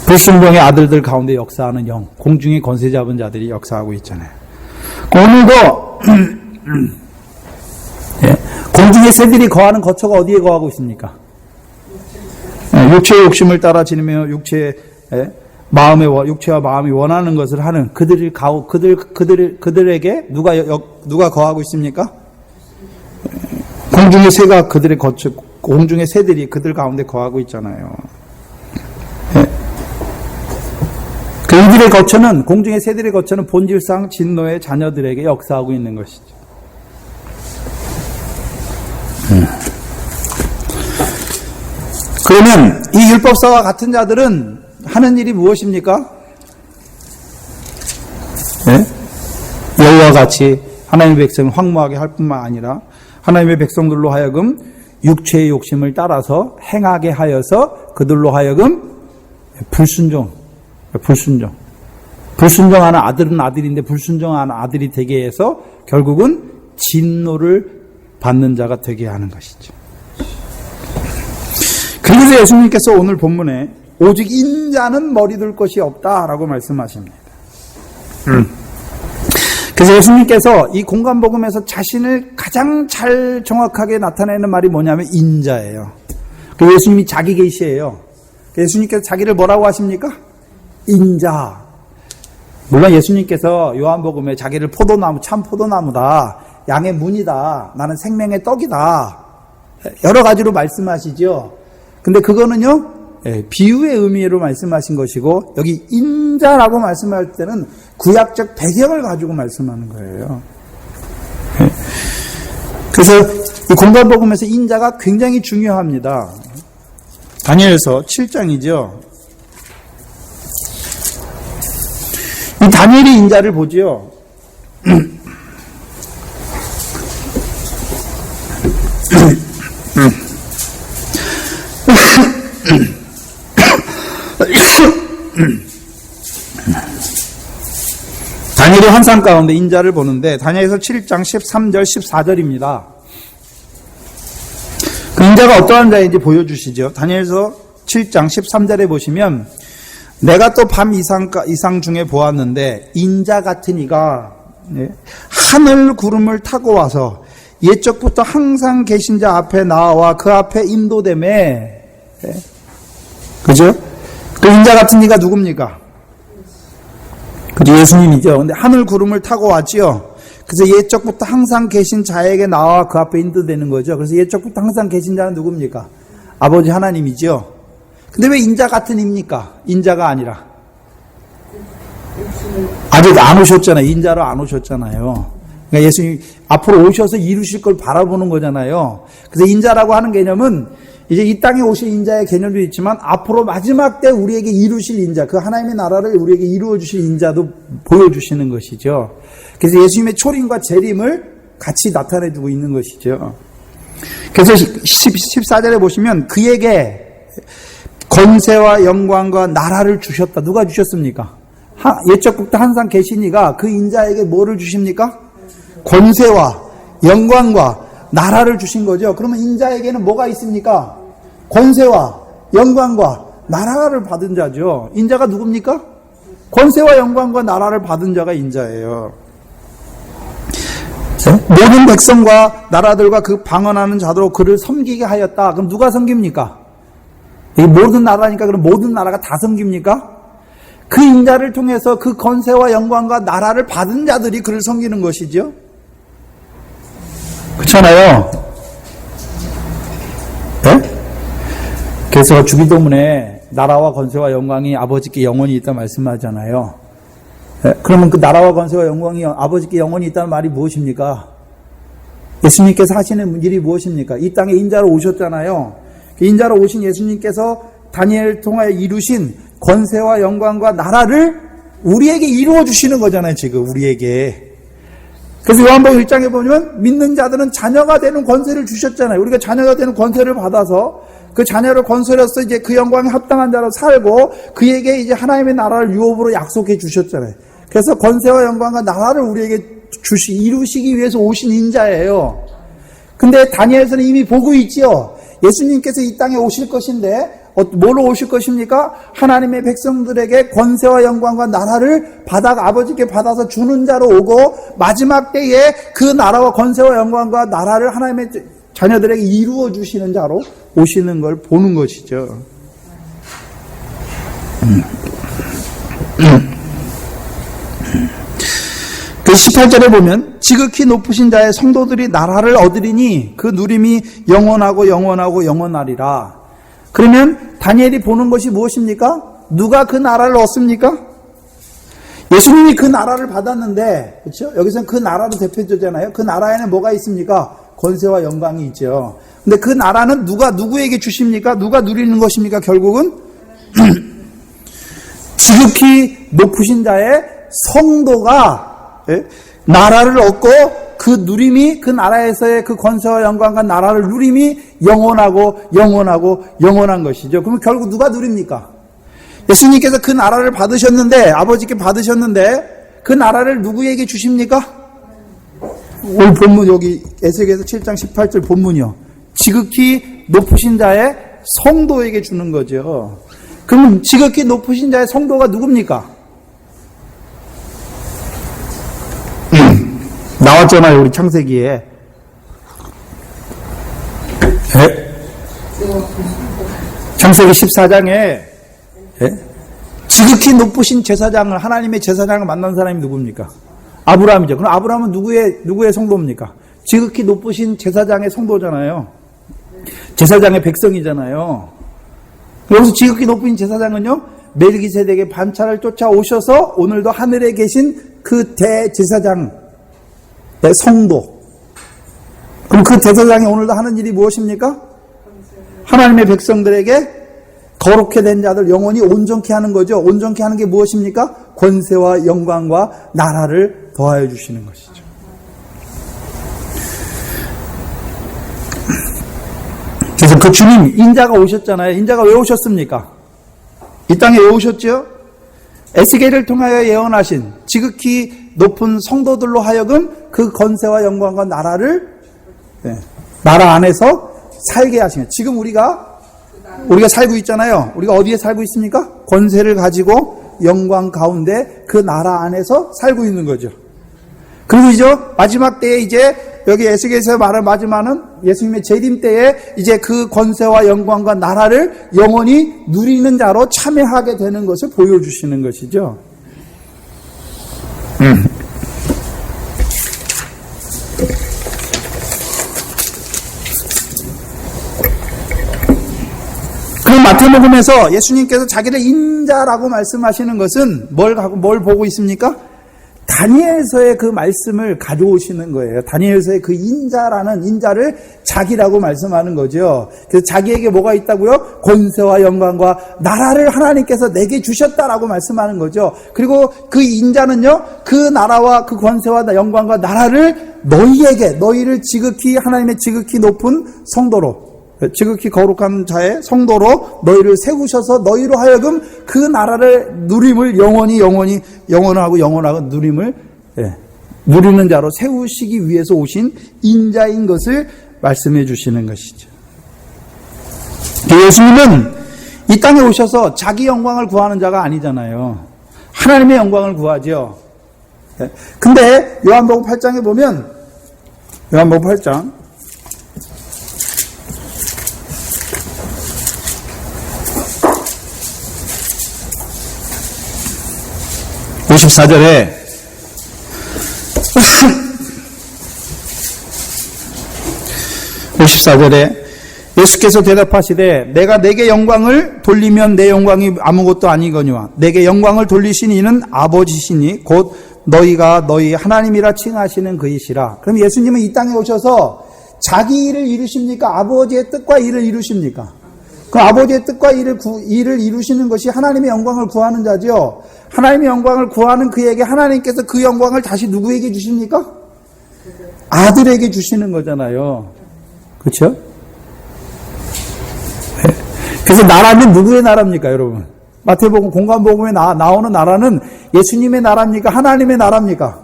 A: 불순종의 아들들 가운데 역사하는 영, 공중의 권세 잡은 자들이 역사하고 있잖아요. 오늘도 네. 공중의 새들이 거하는 거처가 어디에 거하고 있습니까? 네. 육체의 욕심을 따라 지내며 육체와 마음이 원하는 것을 하는 그들에게 누가 거하고 있습니까? 공중의 새가 공중의 새들이 그들 가운데 거하고 있잖아요. 네. 이들의 거처는, 공중의 새들의 거처는 본질상 진노의 자녀들에게 역사하고 있는 것이죠. 그러면 이 율법사와 같은 자들은 하는 일이 무엇입니까? 네? 여호와 같이 하나님의 백성을 황무하게 할 뿐만 아니라 하나님의 백성들로 하여금 육체의 욕심을 따라서 행하게 하여서 그들로 하여금 불순종하는 아들은 아들인데 불순종하는 아들이 되게 해서 결국은 진노를 받는 자가 되게 하는 것이죠. 그래서 예수님께서 오늘 본문에 오직 인자는 머리 둘 것이 없다라고 말씀하십니다. 그래서 예수님께서 이 공간복음에서 자신을 가장 잘 정확하게 나타내는 말이 뭐냐면 인자예요. 예수님이 자기 계시예요. 예수님께서 자기를 뭐라고 하십니까? 인자. 물론 예수님께서 요한복음에 자기를 참 포도나무다, 양의 문이다, 나는 생명의 떡이다, 여러 가지로 말씀하시죠. 근데 그거는요, 비유의 의미로 말씀하신 것이고, 여기 인자라고 말씀할 때는 구약적 배경을 가지고 말씀하는 거예요. 그래서 이 공간복음에서 인자가 굉장히 중요합니다. 다니엘서 7장이죠. 이 다니엘이 인자를 보지요. 다니엘이 환상 가운데 인자를 보는데 다니엘서 7장 13절 14절입니다. 그 인자가 어떠한 자인지 보여주시죠. 다니엘서 7장 13절에 보시면 내가 또 밤 이상 중에 보았는데 인자 같은 이가 하늘 구름을 타고 와서 옛적부터 항상 계신 자 앞에 나와 그 앞에 인도되매. 그죠? 그 인자 같은 이가 누굽니까? 그죠? 예수님이죠. 근데 하늘 구름을 타고 왔지요. 그래서 옛적부터 항상 계신 자에게 나와 그 앞에 인도되는 거죠. 그래서 옛적부터 항상 계신 자는 누굽니까? 아버지 하나님이죠. 근데 왜 인자 같은 입니까? 인자가 아니라. 아직 안 오셨잖아요. 인자로 안 오셨잖아요. 그러니까 예수님 앞으로 오셔서 이루실 걸 바라보는 거잖아요. 그래서 인자라고 하는 개념은 이제 이 땅에 오실 인자의 개념도 있지만 앞으로 마지막 때 우리에게 이루실 인자, 그 하나님의 나라를 우리에게 이루어 주실 인자도 보여주시는 것이죠. 그래서 예수님의 초림과 재림을 같이 나타내주고 있는 것이죠. 그래서 14절에 보시면 그에게 권세와 영광과 나라를 주셨다. 누가 주셨습니까? 옛적부터 항상 계신 이가 그 인자에게 뭐를 주십니까? 권세와 영광과 나라를 주신 거죠. 그러면 인자에게는 뭐가 있습니까? 권세와 영광과 나라를 받은 자죠. 인자가 누굽니까? 권세와 영광과 나라를 받은 자가 인자예요. 모든 백성과 나라들과 그 방언하는 자들로 그를 섬기게 하였다. 그럼 누가 섬깁니까? 이 모든 나라니까 그럼 모든 나라가 다 섬깁니까? 그 인자를 통해서 그 권세와 영광과 나라를 받은 자들이 그를 섬기는 것이죠. 그렇잖아요. 네? 그래서 주기도문에 나라와 권세와 영광이 아버지께 영원히 있다 말씀하잖아요. 네? 그러면 그 나라와 권세와 영광이 아버지께 영원히 있다는 말이 무엇입니까? 예수님께서 하시는 일이 무엇입니까? 이 땅에 인자로 오셨잖아요. 인자로 오신 예수님께서 다니엘을 통하여 이루신 권세와 영광과 나라를 우리에게 이루어 주시는 거잖아요, 지금 우리에게. 그래서 요한복음 1장에 보면 믿는 자들은 자녀가 되는 권세를 주셨잖아요. 우리가 자녀가 되는 권세를 받아서 그 자녀를 건설해서 이제 그 영광에 합당한 자로 살고 그에게 이제 하나님의 나라를 유업으로 약속해 주셨잖아요. 그래서 권세와 영광과 나라를 우리에게 이루시기 위해서 오신 인자예요. 근데 다니엘서는 이미 보고 있지요. 예수님께서 이 땅에 오실 것인데 뭐로 오실 것입니까? 하나님의 백성들에게 권세와 영광과 나라를 아버지께 받아서 주는 자로 오고 마지막 때에 그 나라와 권세와 영광과 나라를 하나님의 자녀들에게 이루어 주시는 자로 오시는 걸 보는 것이죠. 그 18절에 보면 지극히 높으신 자의 성도들이 나라를 얻으리니 그 누림이 영원하고 영원하고 영원하리라. 그러면 다니엘이 보는 것이 무엇입니까? 누가 그 나라를 얻습니까? 예수님이 그 나라를 받았는데, 그렇죠? 여기서는 그 나라로 대표되잖아요. 그 나라에는 뭐가 있습니까? 권세와 영광이 있죠. 근데 그 나라는 누구에게 주십니까? 누가 누리는 것입니까? 결국은 지극히 높으신 자의 성도가 나라를 얻고 그 누림이 그 나라에서의 그 권세와 영광과 나라를 누림이 영원하고 영원하고 영원한 것이죠. 그럼 결국 누가 누립니까? 예수님께서 그 나라를 받으셨는데 아버지께 받으셨는데 그 나라를 누구에게 주십니까? 오늘 본문 여기 에스겔서 7장 18절 본문이요. 지극히 높으신 자의 성도에게 주는 거죠. 그럼 지극히 높으신 자의 성도가 누굽니까? 나왔잖아요, 우리 창세기에. 창세기 14장에 지극히 높으신 제사장을, 하나님의 제사장을 만난 사람이 누굽니까? 아브라함이죠. 그럼 아브라함은 누구의 성도입니까? 지극히 높으신 제사장의 성도잖아요. 제사장의 백성이잖아요. 여기서 지극히 높으신 제사장은요, 멜기세덱의 반차를 쫓아오셔서 오늘도 하늘에 계신 그 대제사장, 성도. 그럼 그 제사장이 오늘도 하는 일이 무엇입니까? 하나님의 백성들에게 거룩해 된 자들 영원히 온전케 하는 거죠. 온전케 하는 게 무엇입니까? 권세와 영광과 나라를 더하여 주시는 것이죠. 그래서 그 주님, 인자가 오셨잖아요. 인자가 왜 오셨습니까? 이 땅에 왜 오셨죠? 에스겔을 통하여 예언하신 지극히 높은 성도들로 하여금 그 권세와 영광과 나라를 나라 안에서 살게 하시는. 지금 우리가 살고 있잖아요. 우리가 어디에 살고 있습니까? 권세를 가지고 영광 가운데 그 나라 안에서 살고 있는 거죠. 그리고 이제 마지막 때에 이제 여기 에스겔에서 말한 마지막은 예수님의 재림 때에 이제 그 권세와 영광과 나라를 영원히 누리는 자로 참여하게 되는 것을 보여주시는 것이죠. 그럼 마태복음에서 예수님께서 자기를 인자라고 말씀하시는 것은 뭘 보고 있습니까? 다니엘서의 그 말씀을 가져오시는 거예요. 다니엘서의 그 인자를 자기라고 말씀하는 거죠. 그래서 자기에게 뭐가 있다고요? 권세와 영광과 나라를 하나님께서 내게 주셨다라고 말씀하는 거죠. 그리고 그 인자는요, 그 나라와 그 권세와 영광과 나라를 너희를 지극히 하나님의 지극히 높은 성도로, 지극히 거룩한 자의 성도로 너희를 세우셔서 너희로 하여금 그 나라를 누림을 영원하고 누림을 누리는 자로 세우시기 위해서 오신 인자인 것을 말씀해 주시는 것이죠. 예수님은 이 땅에 오셔서 자기 영광을 구하는 자가 아니잖아요. 하나님의 영광을 구하죠. 근데 요한복음 8장에 보면 요한복음 8장 54절에 예수께서 대답하시되 내가 내게 영광을 돌리면 내 영광이 아무것도 아니거니와 내게 영광을 돌리신 이는 아버지시니 곧 너희가 너희 하나님이라 칭하시는 그이시라. 그럼 예수님은 이 땅에 오셔서 자기 일을 이루십니까? 아버지의 뜻과 일을 이루십니까? 그 아버지의 뜻과 일을 이루시는 것이 하나님의 영광을 구하는 자죠. 하나님의 영광을 구하는 그에게 하나님께서 그 영광을 다시 누구에게 주십니까? 아들에게 주시는 거잖아요. 그렇죠? 그래서 나라는 누구의 나라입니까, 여러분? 마태복음 공관복음에 나오는 나라는 예수님의 나라입니까? 하나님의 나라입니까?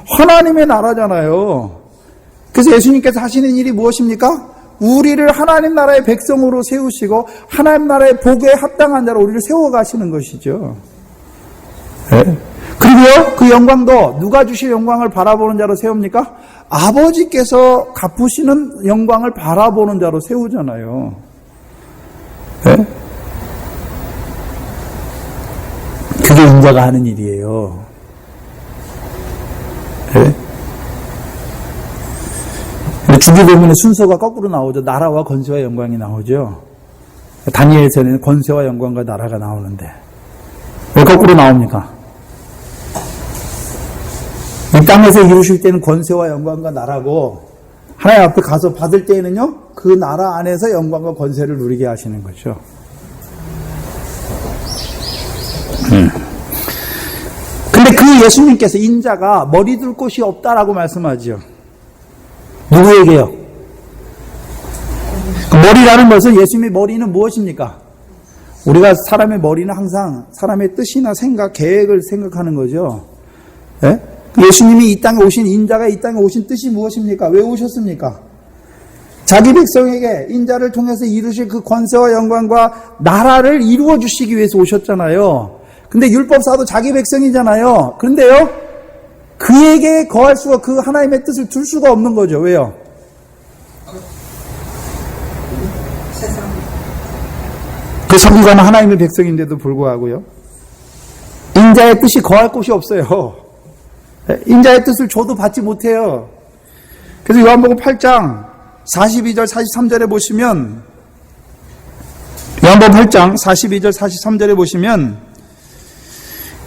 A: 하나님의 나라잖아요. 그래서 예수님께서 하시는 일이 무엇입니까? 우리를 하나님 나라의 백성으로 세우시고 하나님 나라의 복에 합당한 자로 우리를 세워가시는 것이죠. 네? 그리고요, 그 영광도 누가 주실 영광을 바라보는 자로 세웁니까? 아버지께서 갚으시는 영광을 바라보는 자로 세우잖아요. 네? 그게 인자가 하는 일이에요. 네? 주기도문의 순서가 거꾸로 나오죠. 나라와 권세와 영광이 나오죠. 다니엘서는 권세와 영광과 나라가 나오는데 왜 거꾸로 나옵니까? 이 땅에서 이루실 때는 권세와 영광과 나라고 하나님 앞에 가서 받을 때에는요, 그 나라 안에서 영광과 권세를 누리게 하시는 거죠. 근데 그 예수님께서 인자가 머리 둘 곳이 없다라고 말씀하죠. 누구에게요? 머리라는 것은 예수님의 머리는 무엇입니까? 우리가 사람의 머리는 항상 사람의 뜻이나 생각, 계획을 생각하는 거죠. 네? 예수님이 이 땅에 오신, 인자가 이 땅에 오신 뜻이 무엇입니까? 왜 오셨습니까? 자기 백성에게 인자를 통해서 이루실 그 권세와 영광과 나라를 이루어 주시기 위해서 오셨잖아요. 근데 율법사도 자기 백성이잖아요. 그런데요, 그에게 거할 수가, 그 하나님의 뜻을 둘 수가 없는 거죠. 왜요? 그 서기관은 하나님의 백성인데도 불구하고요, 인자의 뜻이 거할 곳이 없어요. 인자의 뜻을 줘도 받지 못해요. 그래서 요한복음 8장 42절 43절에 보시면, 요한복음 8장 42절 43절에 보시면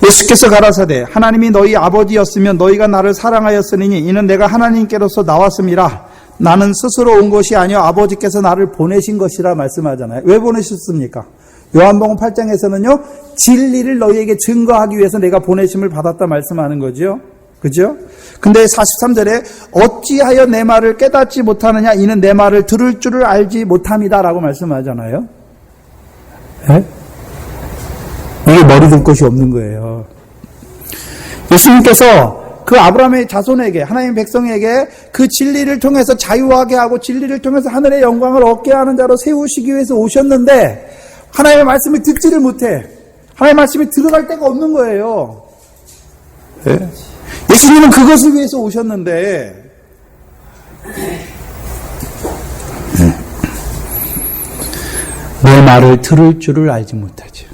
A: 예수께서 가라사대 하나님이 너희 아버지였으면 너희가 나를 사랑하였으니 이는 내가 하나님께로서 나왔음이라. 나는 스스로 온 것이 아니요 아버지께서 나를 보내신 것이라 말씀하잖아요. 왜 보내셨습니까? 요한복음 8장에서는요, 진리를 너희에게 증거하기 위해서 내가 보내심을 받았다 말씀하는 거죠. 그죠? 근데 43절에 어찌하여 내 말을 깨닫지 못하느냐, 이는 내 말을 들을 줄을 알지 못함이다 라고 말씀하잖아요. 네? 이게 머리 둘 곳이 없는 거예요. 예수님께서 그 아브라함의 자손에게, 하나님 백성에게 그 진리를 통해서 자유하게 하고 진리를 통해서 하늘의 영광을 얻게 하는 자로 세우시기 위해서 오셨는데 하나님의 말씀을 듣지를 못해. 하나님의 말씀이 들어갈 데가 없는 거예요. 네? 예수님은 그것을 위해서 오셨는데 내 말을 들을 줄을 알지 못하죠.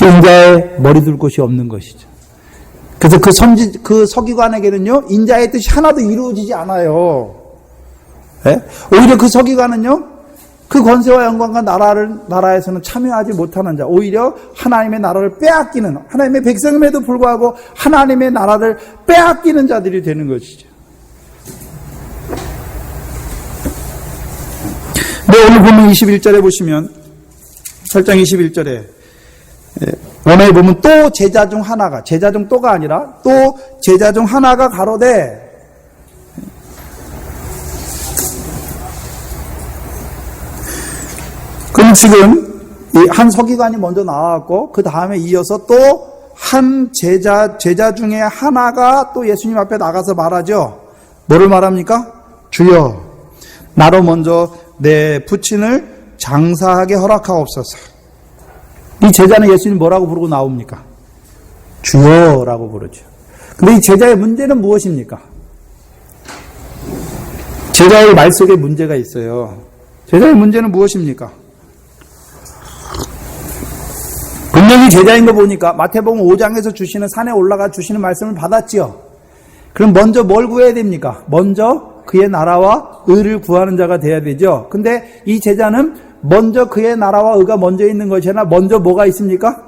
A: 인자의 머리 둘 곳이 없는 것이죠. 그래서 그 서기관에게는요, 인자의 뜻이 하나도 이루어지지 않아요. 네? 오히려 그 서기관은요, 그 권세와 영광과 나라에서는 참여하지 못하는 자, 오히려 하나님의 나라를 빼앗기는, 하나님의 백성임에도 불구하고 하나님의 나라를 빼앗기는 자들이 되는 것이죠. 네, 오늘 보면 21절에 보시면, 8장 21절에 오늘 보면 또 제자 중 하나가, 제자 중 또가 아니라 또 제자 중 하나가 가로되, 그럼 지금 이 한 서기관이 먼저 나왔고 그 다음에 이어서 또 한 제자 중에 하나가 또 예수님 앞에 나가서 말하죠. 뭐를 말합니까? 주여, 나로 먼저 내 부친을 장사하게 허락하옵소서. 이 제자는 예수님 뭐라고 부르고 나옵니까? 주여라고 부르죠. 근데 이 제자의 문제는 무엇입니까? 제자의 말 속에 문제가 있어요. 제자의 문제는 무엇입니까? 분명히 제자인 거 보니까 마태복음 5장에서 주시는, 산에 올라가 주시는 말씀을 받았지요. 그럼 먼저 뭘 구해야 됩니까? 먼저 그의 나라와 의를 구하는 자가 돼야 되죠. 근데 이 제자는 먼저 그의 나라와 의가 먼저 있는 것이 아니라 먼저 뭐가 있습니까?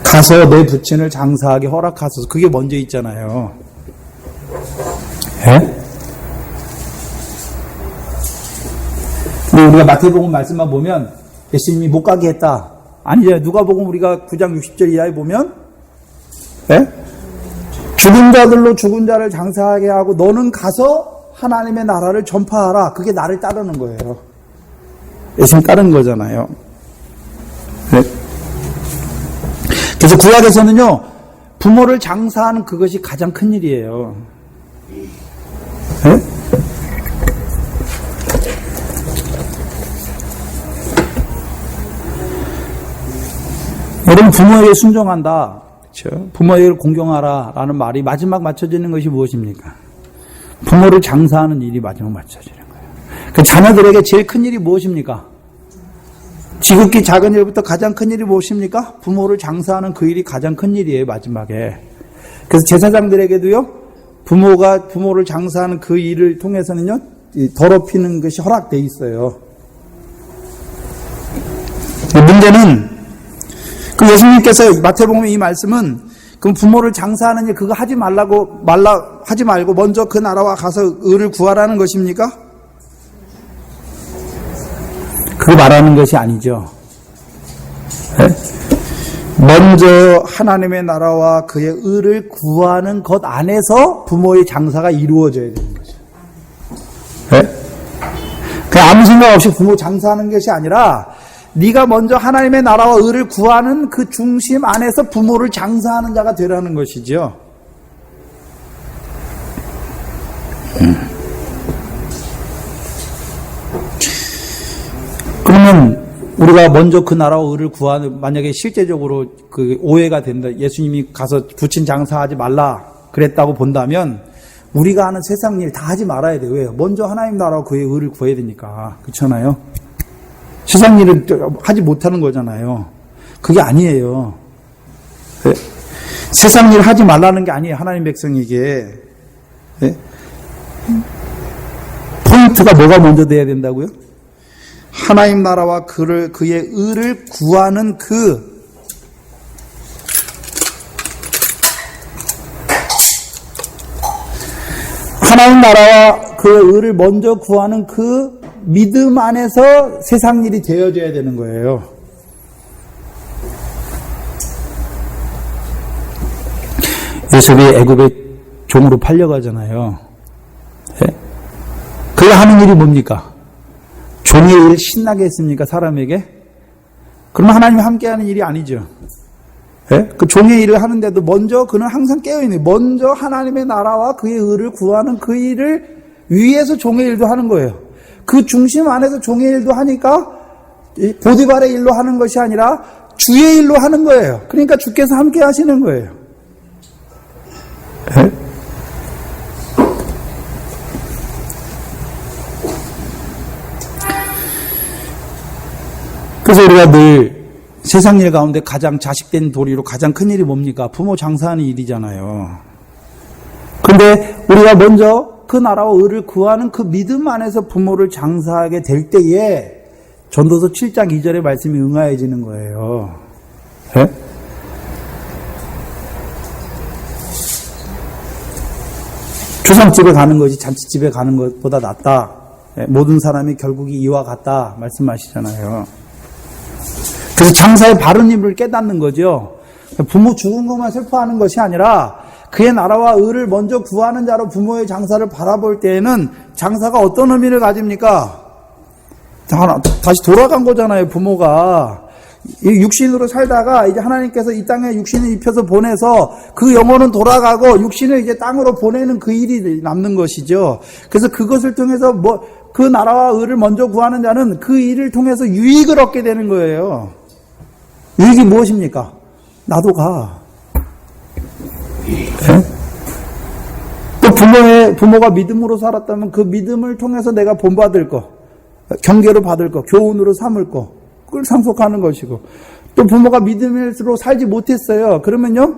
A: 가서 내 부친을 장사하게 허락하소서. 그게 먼저 있잖아요. 예? 근데 우리가 마태복음 말씀만 보면 예수님이 못 가게 했다. 아니죠. 누가복음 우리가 9장 60절 이하에 보면, 예? 죽은 자들로 죽은 자를 장사하게 하고 너는 가서 하나님의 나라를 전파하라. 그게 나를 따르는 거예요. 예수님 따르는 거잖아요. 네. 그래서 구약에서는요, 부모를 장사하는 그것이 가장 큰 일이에요. 네? 여러분, 부모에게 순종한다. 그렇죠? 부모에게 공경하라 라는 말이 마지막 맞춰지는 것이 무엇입니까? 부모를 장사하는 일이 마지막 맞춰지는 거예요. 그 자녀들에게 제일 큰 일이 무엇입니까? 지극히 작은 일부터 가장 큰 일이 무엇입니까? 부모를 장사하는 그 일이 가장 큰 일이에요, 마지막에. 그래서 제사장들에게도요, 부모를 장사하는 그 일을 통해서는요, 더럽히는 것이 허락되어 있어요. 문제는, 그 예수님께서 마태복음 이 말씀은, 그럼 부모를 장사하는 일, 그거 하지 말고 먼저 그 나라와 가서 의를 구하라는 것입니까? 그거 말하는 것이 아니죠. 네? 먼저 하나님의 나라와 그의 의를 구하는 것 안에서 부모의 장사가 이루어져야 되는 거죠. 네? 그냥 아무 생각 없이 부모 장사하는 것이 아니라 네가 먼저 하나님의 나라와 의를 구하는 그 중심 안에서 부모를 장사하는 자가 되라는 것이죠. 그러면 우리가 먼저 그 나라와 의를 구하는, 만약에 실제적으로 그 오해가 된다, 예수님이 가서 부친 장사하지 말라 그랬다고 본다면 우리가 하는 세상 일 다 하지 말아야 돼요. 왜요? 먼저 하나님 나라와 그의 의를 구해야 되니까. 그렇잖아요. 세상 일을 하지 못하는 거잖아요. 그게 아니에요. 네? 세상 일 하지 말라는 게 아니에요. 하나님 백성에게. 네? 포인트가 뭐가 먼저 돼야 된다고요? 하나님 나라와 그의 의를 구하는 하나님 나라와 그의 의를 먼저 구하는 그 믿음 안에서 세상 일이 되어져야 되는 거예요. 요셉이 애굽의 종으로 팔려가잖아요. 네? 그가 하는 일이 뭡니까? 종의 일을 신나게 했습니까? 사람에게? 그러면 하나님이 함께하는 일이 아니죠. 네? 그 종의 일을 하는데도 먼저 그는 항상 깨어있는, 먼저 하나님의 나라와 그의 의를 구하는 그 일을 위해서 종의 일도 하는 거예요. 그 중심 안에서 종의 일도 하니까 보디발의 일로 하는 것이 아니라 주의 일로 하는 거예요. 그러니까 주께서 함께 하시는 거예요. 네? 그래서 우리가 늘 세상 일 가운데 가장 자식된 도리로 가장 큰 일이 뭡니까? 부모 장사하는 일이잖아요. 그런데 우리가 먼저 그 나라와 의를 구하는 그 믿음 안에서 부모를 장사하게 될 때에 전도서 7장 2절의 말씀이 응하여지는 거예요. 네? 추상집에 가는 것이 잔치집에 가는 것보다 낫다. 모든 사람이 결국이 이와 같다 말씀하시잖아요. 그래서 장사의 바른 힘을 깨닫는 거죠. 부모 죽은 것만 슬퍼하는 것이 아니라 그의 나라와 의를 먼저 구하는 자로 부모의 장사를 바라볼 때에는 장사가 어떤 의미를 가집니까? 다시 돌아간 거잖아요, 부모가. 육신으로 살다가 이제 하나님께서 이 땅에 육신을 입혀서 보내서 그 영혼은 돌아가고 육신을 이제 땅으로 보내는 그 일이 남는 것이죠. 그래서 그것을 통해서 그 나라와 의를 먼저 구하는 자는 그 일을 통해서 유익을 얻게 되는 거예요. 유익이 무엇입니까? 나도 가. 네? 또 부모가 믿음으로 살았다면 그 믿음을 통해서 내가 본받을 거, 경계로 받을 거, 교훈으로 삼을 거, 그걸 상속하는 것이고, 또 부모가 믿음으로 살지 못했어요. 그러면요,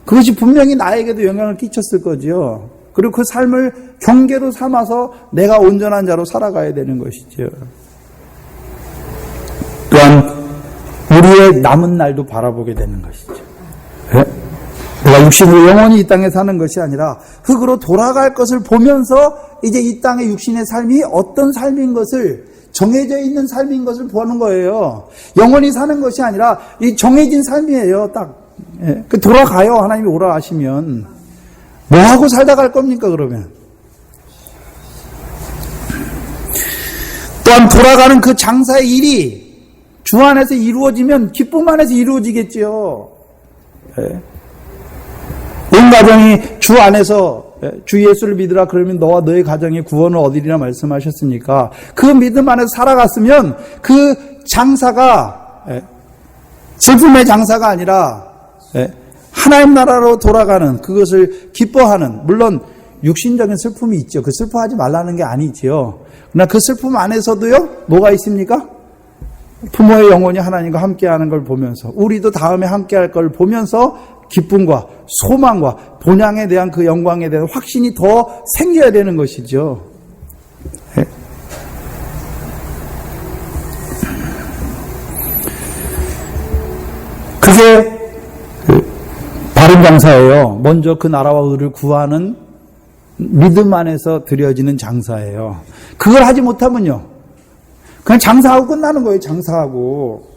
A: 그것이 분명히 나에게도 영향을 끼쳤을 거죠. 그리고 그 삶을 경계로 삼아서 내가 온전한 자로 살아가야 되는 것이죠. 또한 우리의 남은 날도 바라보게 되는 것이죠. 네? 내가 육신으로 영원히 이 땅에 사는 것이 아니라 흙으로 돌아갈 것을 보면서 이제 이 땅의 육신의 삶이 어떤 삶인 것을, 정해져 있는 삶인 것을 보는 거예요. 영원히 사는 것이 아니라 이 정해진 삶이에요. 딱 돌아가요. 하나님이 오라 하시면. 뭐하고 살다 갈 겁니까, 그러면? 또한 돌아가는 그 장사의 일이 주 안에서 이루어지면 기쁨 안에서 이루어지겠지요. 예. 온 가정이 주 안에서 주 예수를 믿으라 그러면 너와 너의 가정의 구원을 얻으리라 말씀하셨으니까 그 믿음 안에서 살아갔으면 그 장사가 슬픔의 장사가 아니라 하나님 나라로 돌아가는 그것을 기뻐하는, 물론 육신적인 슬픔이 있죠. 그 슬퍼하지 말라는 게 아니지요. 그러나 그 슬픔 안에서도요, 뭐가 있습니까? 부모의 영혼이 하나님과 함께하는 걸 보면서, 우리도 다음에 함께할 걸 보면서 기쁨과 소망과 본향에 대한 그 영광에 대한 확신이 더 생겨야 되는 것이죠. 그게 바른 장사예요. 먼저 그 나라와 의를 구하는 믿음 안에서 드려지는 장사예요. 그걸 하지 못하면요, 그냥 장사하고 끝나는 거예요. 장사하고.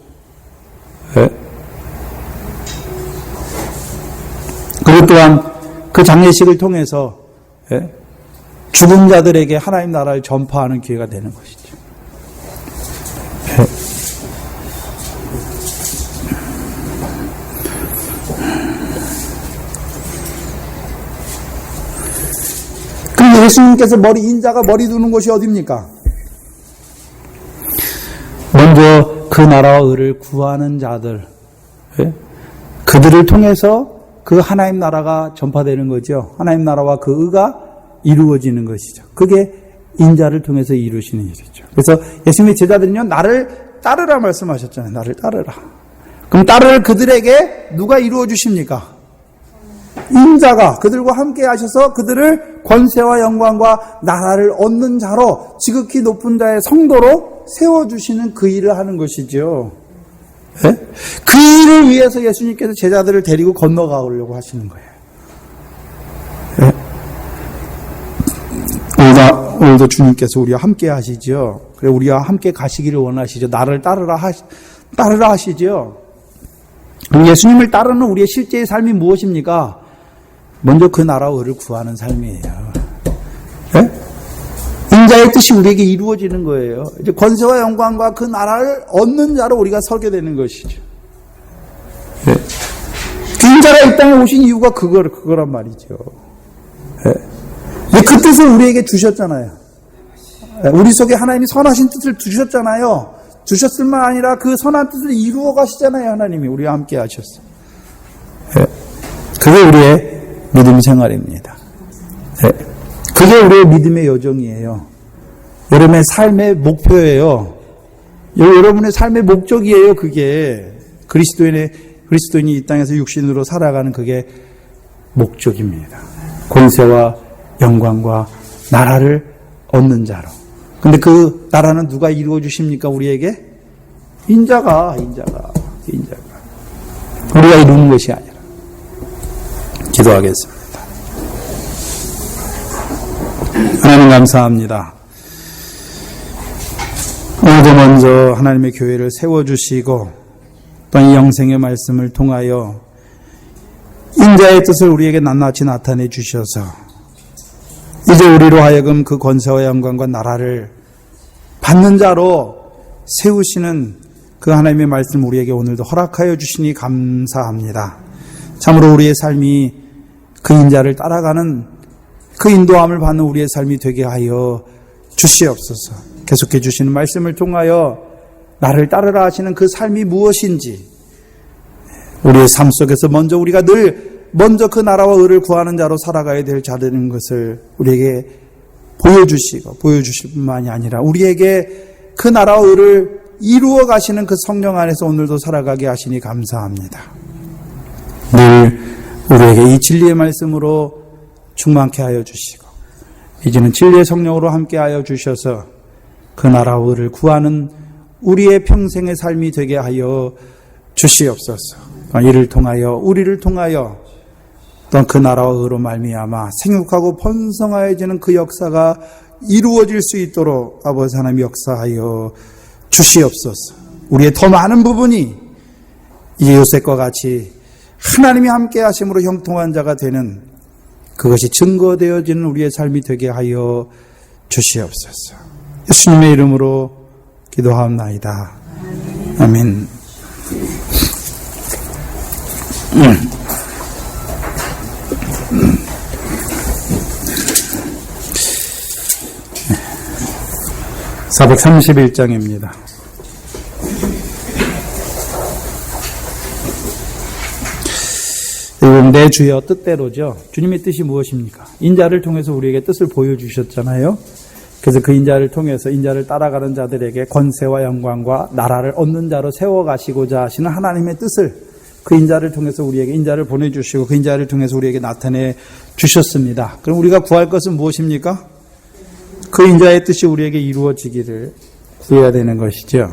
A: 그리고 또한 그 장례식을 통해서 죽은 자들에게 하나님 나라를 전파하는 기회가 되는 것이죠. 그럼 예수님께서 인자가 머리 두는 곳이 어디입니까? 먼저 그 나라와 의를 구하는 자들, 그들을 통해서 그 하나님 나라가 전파되는 거죠. 하나님 나라와 그 의가 이루어지는 것이죠. 그게 인자를 통해서 이루시는 일이죠. 그래서 예수님의 제자들은요, 나를 따르라 말씀하셨잖아요. 나를 따르라. 그럼 따를 그들에게 누가 이루어 주십니까? 인자가 그들과 함께 하셔서 그들을 권세와 영광과 나라를 얻는 자로, 지극히 높은 자의 성도로 세워주시는 그 일을 하는 것이죠. 그 일을 위해서 예수님께서 제자들을 데리고 건너가려고 하시는 거예요. 오늘도 주님께서 우리와 함께 하시죠. 그래, 우리와 함께 가시기를 원하시죠. 나를 따르라 하시죠. 예수님을 따르는 우리의 실제의 삶이 무엇입니까? 먼저 그 나라와 의를 구하는 삶이에요. 인자의 뜻이 우리에게 이루어지는 거예요. 이제 권세와 영광과 그 나라를 얻는 자로 우리가 서게 되는 것이죠. 인자가 이 땅에 오신 이유가 그거란 말이죠. 그 뜻을 우리에게 주셨잖아요. 우리 속에 하나님이 선하신 뜻을 주셨잖아요. 주셨을 뿐만 아니라 그 선한 뜻을 이루어 가시잖아요. 하나님이 우리와 함께 하셨어요. 그게 우리의 믿음 생활입니다. 그게 우리의 믿음의 여정이에요. 여러분의 삶의 목표예요. 여러분의 삶의 목적이에요. 그게 그리스도인이 이 땅에서 육신으로 살아가는 그게 목적입니다. 권세와 영광과 나라를 얻는 자로. 근데 그 나라는 누가 이루어 주십니까? 우리에게? 인자가. 우리가 이루는 것이 아니라. 기도하겠습니다. 하나님 감사합니다. 오늘도 먼저 하나님의 교회를 세워주시고 또 이 영생의 말씀을 통하여 인자의 뜻을 우리에게 낱낱이 나타내 주셔서 이제 우리로 하여금 그 권세와 영광과 나라를 받는 자로 세우시는 그 하나님의 말씀 우리에게 오늘도 허락하여 주시니 감사합니다. 참으로 우리의 삶이 그 인자를 따라가는 그 인도함을 받는 우리의 삶이 되게 하여 주시옵소서. 계속해 주시는 말씀을 통하여 나를 따르라 하시는 그 삶이 무엇인지 우리의 삶 속에서 우리가 먼저 그 나라와 의를 구하는 자로 살아가야 될 자라는 것을 우리에게 보여주실 뿐만이 아니라 우리에게 그 나라와 의를 이루어 가시는 그 성령 안에서 오늘도 살아가게 하시니 감사합니다. 늘 우리에게 이 진리의 말씀으로 충만케 하여 주시고 이제는 진리의 성령으로 함께 하여 주셔서 그 나라와 의를 구하는 우리의 평생의 삶이 되게 하여 주시옵소서. 이를 통하여 우리를 통하여 또한 그 나라와 의로 말미암아 생육하고 번성하여지는 그 역사가 이루어질 수 있도록 아버지 하나님 역사하여 주시옵소서. 우리의 더 많은 부분이 이제 요셉과 같이 하나님이 함께 하심으로 형통한 자가 되는 그것이 증거되어지는 우리의 삶이 되게 하여 주시옵소서. 예수님의 이름으로 기도하옵나이다. 아멘. 431장입니다. 내 주여 뜻대로죠. 주님의 뜻이 무엇입니까? 인자를 통해서 우리에게 뜻을 보여주셨잖아요. 그래서 그 인자를 통해서 인자를 따라가는 자들에게 권세와 영광과 나라를 얻는 자로 세워가시고자 하시는 하나님의 뜻을 그 인자를 통해서 우리에게 인자를 보내주시고 그 인자를 통해서 우리에게 나타내 주셨습니다. 그럼 우리가 구할 것은 무엇입니까? 그 인자의 뜻이 우리에게 이루어지기를 구해야 되는 것이죠.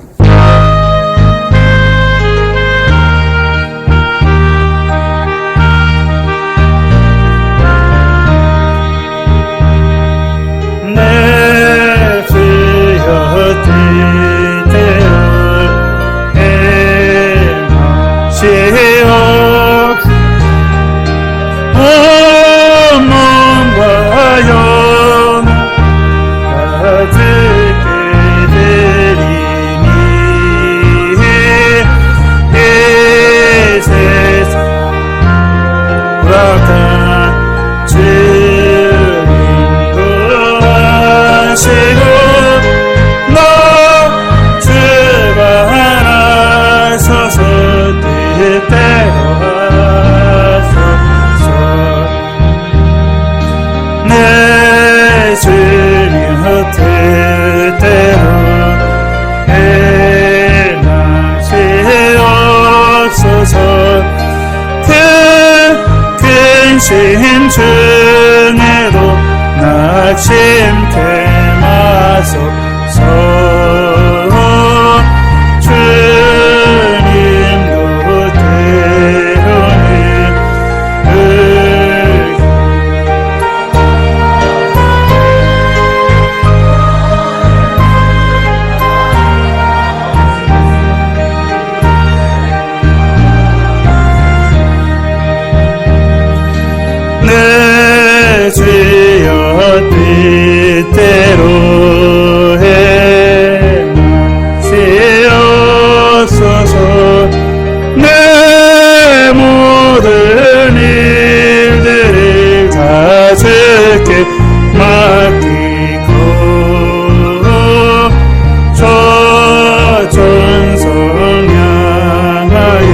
B: 신중에도 낙심케 마소서. 주님도 때로는 내 주여 뜻대로 행하시옵소서. 내 모든 일들을 다 주께 맡기고 저 전성 향하여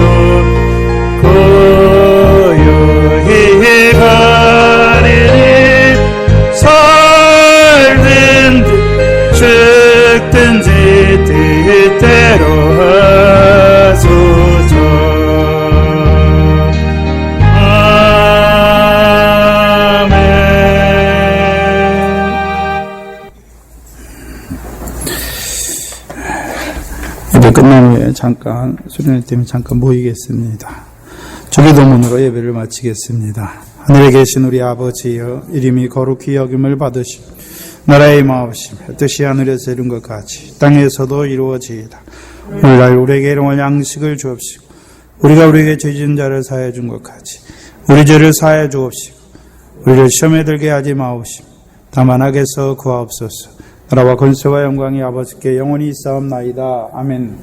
B: 고요히 가리니 살든지 죽든지 뜻대로 하소서. 아멘.
A: 예배 끝난 후에 잠깐 수련회 때문에 잠깐 모이겠습니다. 주기도문으로 예배를 마치겠습니다. 하늘에 계신 우리 아버지여, 이름이 거룩히 여김을 받으시고 나라의 마옵시며 뜻이 하늘에서 이룬 것 같이 땅에서도 이루어지이다. 오늘날 우리에게 일용할 양식을 주옵시고 우리가 우리에게 죄진 자를 사하여 준 것 같이 우리 죄를 사하여 주옵시고 우리를 시험에 들게 하지 마옵시며 다만 악에서 구하옵소서. 나라와 권세와 영광이 아버지께 영원히 있사옵나이다. 아멘.